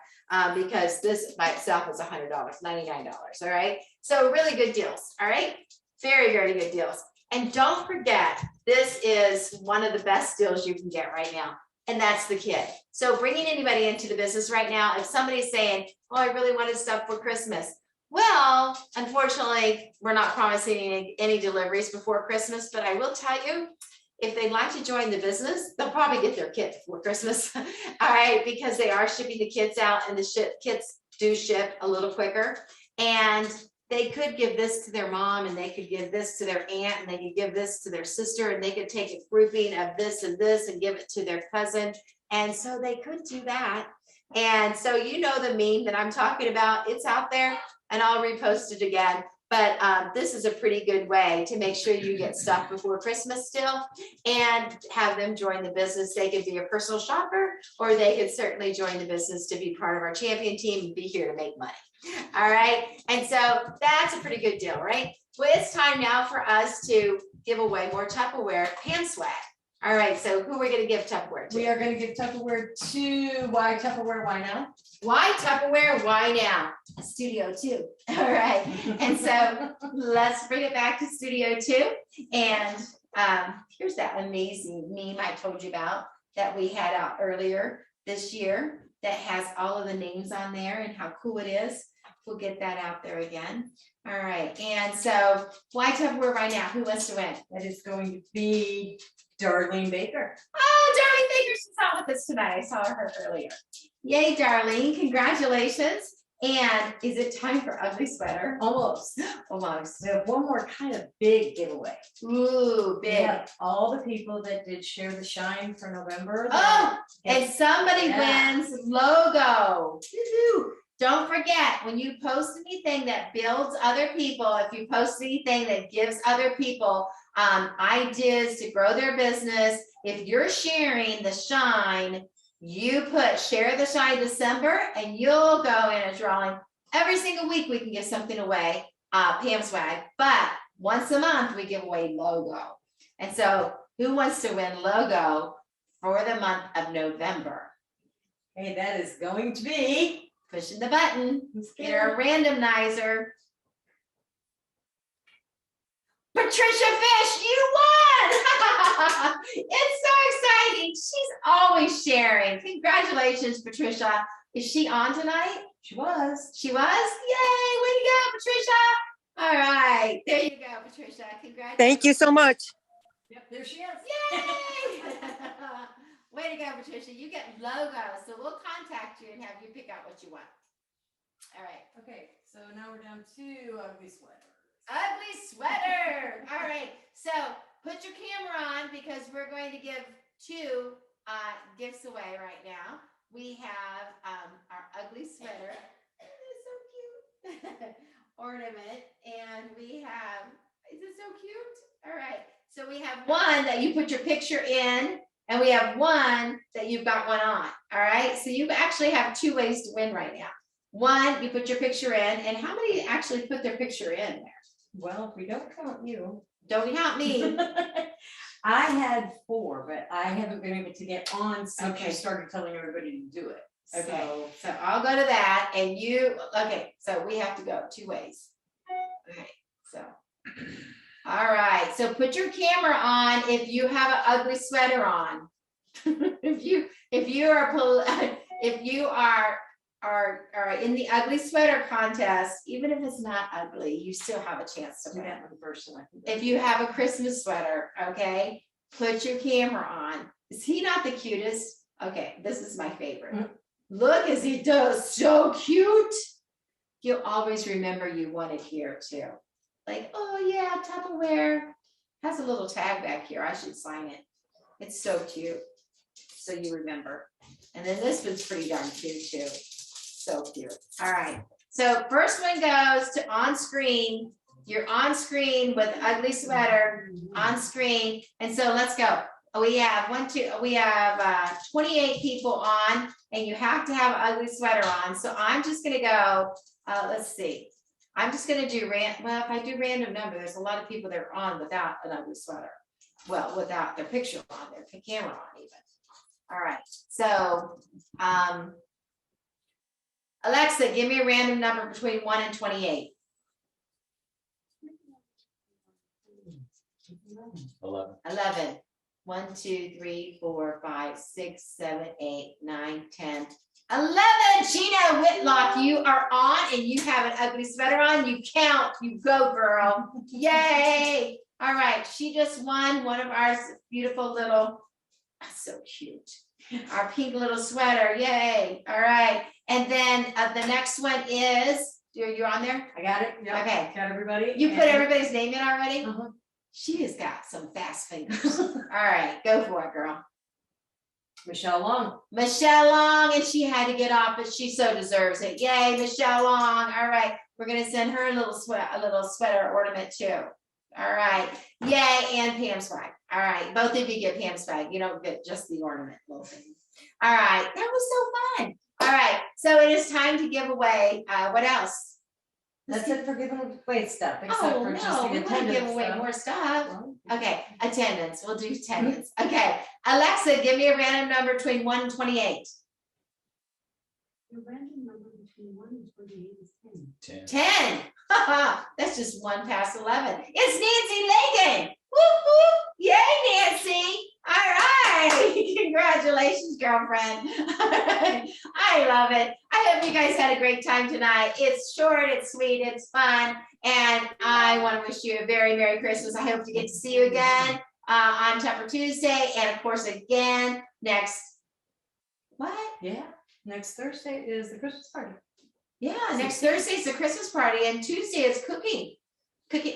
because this by itself is $100, $99. All right. So really good deals. All right. Very, very good deals. And don't forget, this is one of the best deals you can get right now. And that's the kit. So bringing anybody into the business right now, if somebody's saying, oh, I really wanted stuff for Christmas. Well, unfortunately, we're not promising any deliveries before Christmas, but I will tell you, if they'd like to join the business, they'll probably get their kit before Christmas. All right, because they are shipping the kits out, and the kits do ship a little quicker. And they could give this to their mom, and they could give this to their aunt, and they could give this to their sister, and they could take a grouping of this and give it to their cousin. And so they could do that. And so the meme that I'm talking about, it's out there, and I'll repost it again. But this is a pretty good way to make sure you get stuff before Christmas still, and have them join the business. They could be a personal shopper, or they could certainly join the business to be part of our champion team and be here to make money. All right. And so that's a pretty good deal, right? Well, it's time now for us to give away more Tupperware Pam swag. All right. So who are we going to give Tupperware to? We are gonna give Tupperware to Why Tupperware, Why Now? Why Tupperware? Why now? Studio 2. All right. And so let's bring it back to Studio 2. And here's that amazing meme I told you about that we had out earlier this year that has all of the names on there and how cool it is. We'll get that out there again. All right. And so why Tupperware right now? Who wants to win? That is going to be Darlene Baker. Oh, Darlene Baker, she's not with us tonight. I saw her earlier. Yay, Darlene. Congratulations. And is it time for Ugly Sweater? Almost. Almost. We have one more kind of big giveaway. Ooh, We big. have all the people that did share the shine for November. Oh, and somebody Yeah. wins logo. Woo-hoo. Don't forget, when you post anything that builds other people, if you post anything that gives other people ideas to grow their business, if you're sharing the shine, you put share the shine December and you'll go in a drawing. Every single week we can give something away, Pam swag, but once a month we give away logo. And so who wants to win logo for the month of November? Hey, that is going to be. Pushing the button, get our randomizer. Patricia Fish, you won! It's so exciting. She's always sharing. Congratulations, Patricia. Is she on tonight? She was. She was? Yay, way to go, Patricia. All right, there you go, Patricia. Congratulations. Thank you so much. Yep, there she is. Yay! Way to go, Patricia. You get logos, so we'll contact you and have you pick out what you want. All right. Okay, so now we're down to Ugly Sweater. Ugly sweater. All right. So put your camera on because we're going to give 2 gifts away right now. We have our ugly sweater. It's so cute. Ornament. And we have, is it so cute? All right. So we have one that you put your picture in, and we have one that you've got one on. All right. So you actually have 2 ways to win right now. One, you put your picture in, and how many actually put their picture in there? Well, if we don't count you. Don't count me. I had 4, but I haven't been able to get on since Okay. you started telling everybody to do it. Okay. So, So I'll go to that and you, okay, so we have to go 2 ways. Okay, so, all right, so put your camera on if you have an ugly sweater on. If you are in the ugly sweater contest, even if it's not ugly, you still have a chance to do win. that one first. And I can go. If you have a Christmas sweater, okay, put your camera on. Is he not the cutest? Okay, this is my favorite. Mm. Look as he does, so cute. You'll always remember you won it here too. Like, oh yeah, Tupperware has a little tag back here. I should sign it. It's so cute. So you remember. And then this one's pretty darn cute too. So cute. All right. So first one goes to on screen. You're on screen with ugly sweater on screen. And so let's go. We have 28 people on, and you have to have an ugly sweater on. So I'm just going to go, let's see. I'm just going to do well, if I do random number, there's a lot of people that are on without an ugly sweater. Well, without their picture on, their camera on even. All right. So, Alexa, give me a random number between 1 and 28. 11. 1, 2, 3, 4, 5, 6, 7, 8, 9, 10, 11. Gina Whitlock, you are on and you have an ugly sweater on. You count. You go, girl. Yay. All right. She just won one of our beautiful little, so cute. Our pink little sweater. Yay. All right. And then the next one is, you're on there? I got it. Yep. Okay. Got everybody. You put everybody's name in already? Uh-huh. She has got some fast fingers. All right, go for it, girl. Michelle Long. Michelle Long, and she had to get off, but she so deserves it. Yay, Michelle Long. All right, we're gonna send her a little sweater ornament too. All right, yay, and Pam swag. All right, both of you get Pam swag. You don't get just the ornament little thing. All right, that was so fun. All right, so it is time to give away, what else? That's it for giving away stuff, except Oh, for just no, the we want to attendance give away stuff. more stuff. Well, Okay, attendance, we'll do attendance. Okay, Alexa, give me a random number between 1 and 28. The random number between 1 and 28 is 10. 10. That's just 1 past 11. It's Nancy Lagan. Woo woo. Yay, Nancy. All right. Congratulations, girlfriend. I love it. I hope you guys had a great time tonight. It's short, it's sweet, it's fun. And I want to wish you a very Merry Christmas. I hope to get to see you again on Tupper Tuesday. And of course, again, next, what? yeah, next Thursday is the Christmas party. Yeah, next Thursday is the Christmas party and Tuesday is cooking.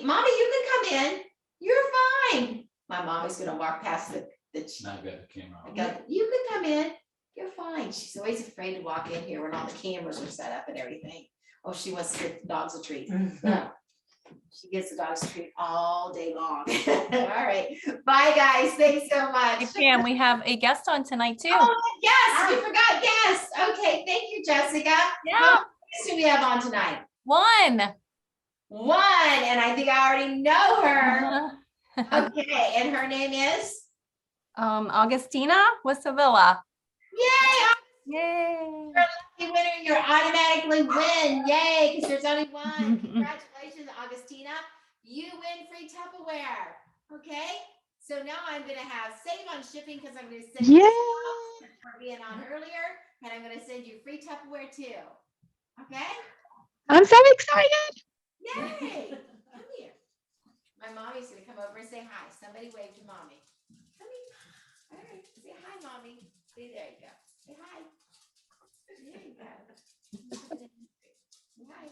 Mommy, you can come in. You're fine. My mommy's gonna walk past the Now I've got the camera on. you can come in. You're fine. She's always afraid to walk in here when all the cameras are set up and everything. Oh, she wants to get the dogs a treat. No. She gets the dogs a treat all day long. All right. Bye, guys. Thanks so much. Hey, Pam, we have a guest on tonight too. Oh, yes, we forgot guests. Okay, thank you, Jessica. Yeah. How many guests do we have on tonight? One. One, and I think I already know her. Uh-huh. Okay, and her name is? Augustina with Sevilla. Yay, Yay. lucky winner, you're automatically win. Yay, because there's only one. Congratulations, Augustina. You win free Tupperware. Okay, so now I'm gonna have save on shipping because I'm gonna send you for being on earlier, and I'm gonna send you free Tupperware too. Okay? I'm so excited. Yay! Come here. My mommy's gonna come over and say hi. Somebody wave to mommy. Come here. All right, say hi, mommy. See, there you go. Say hi. There you go. Say hi.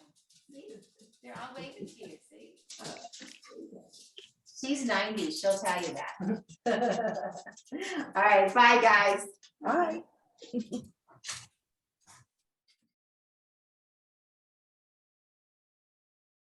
See? They're all waving to you, see? She's 90, she'll tell you that. All right, bye, guys. Bye.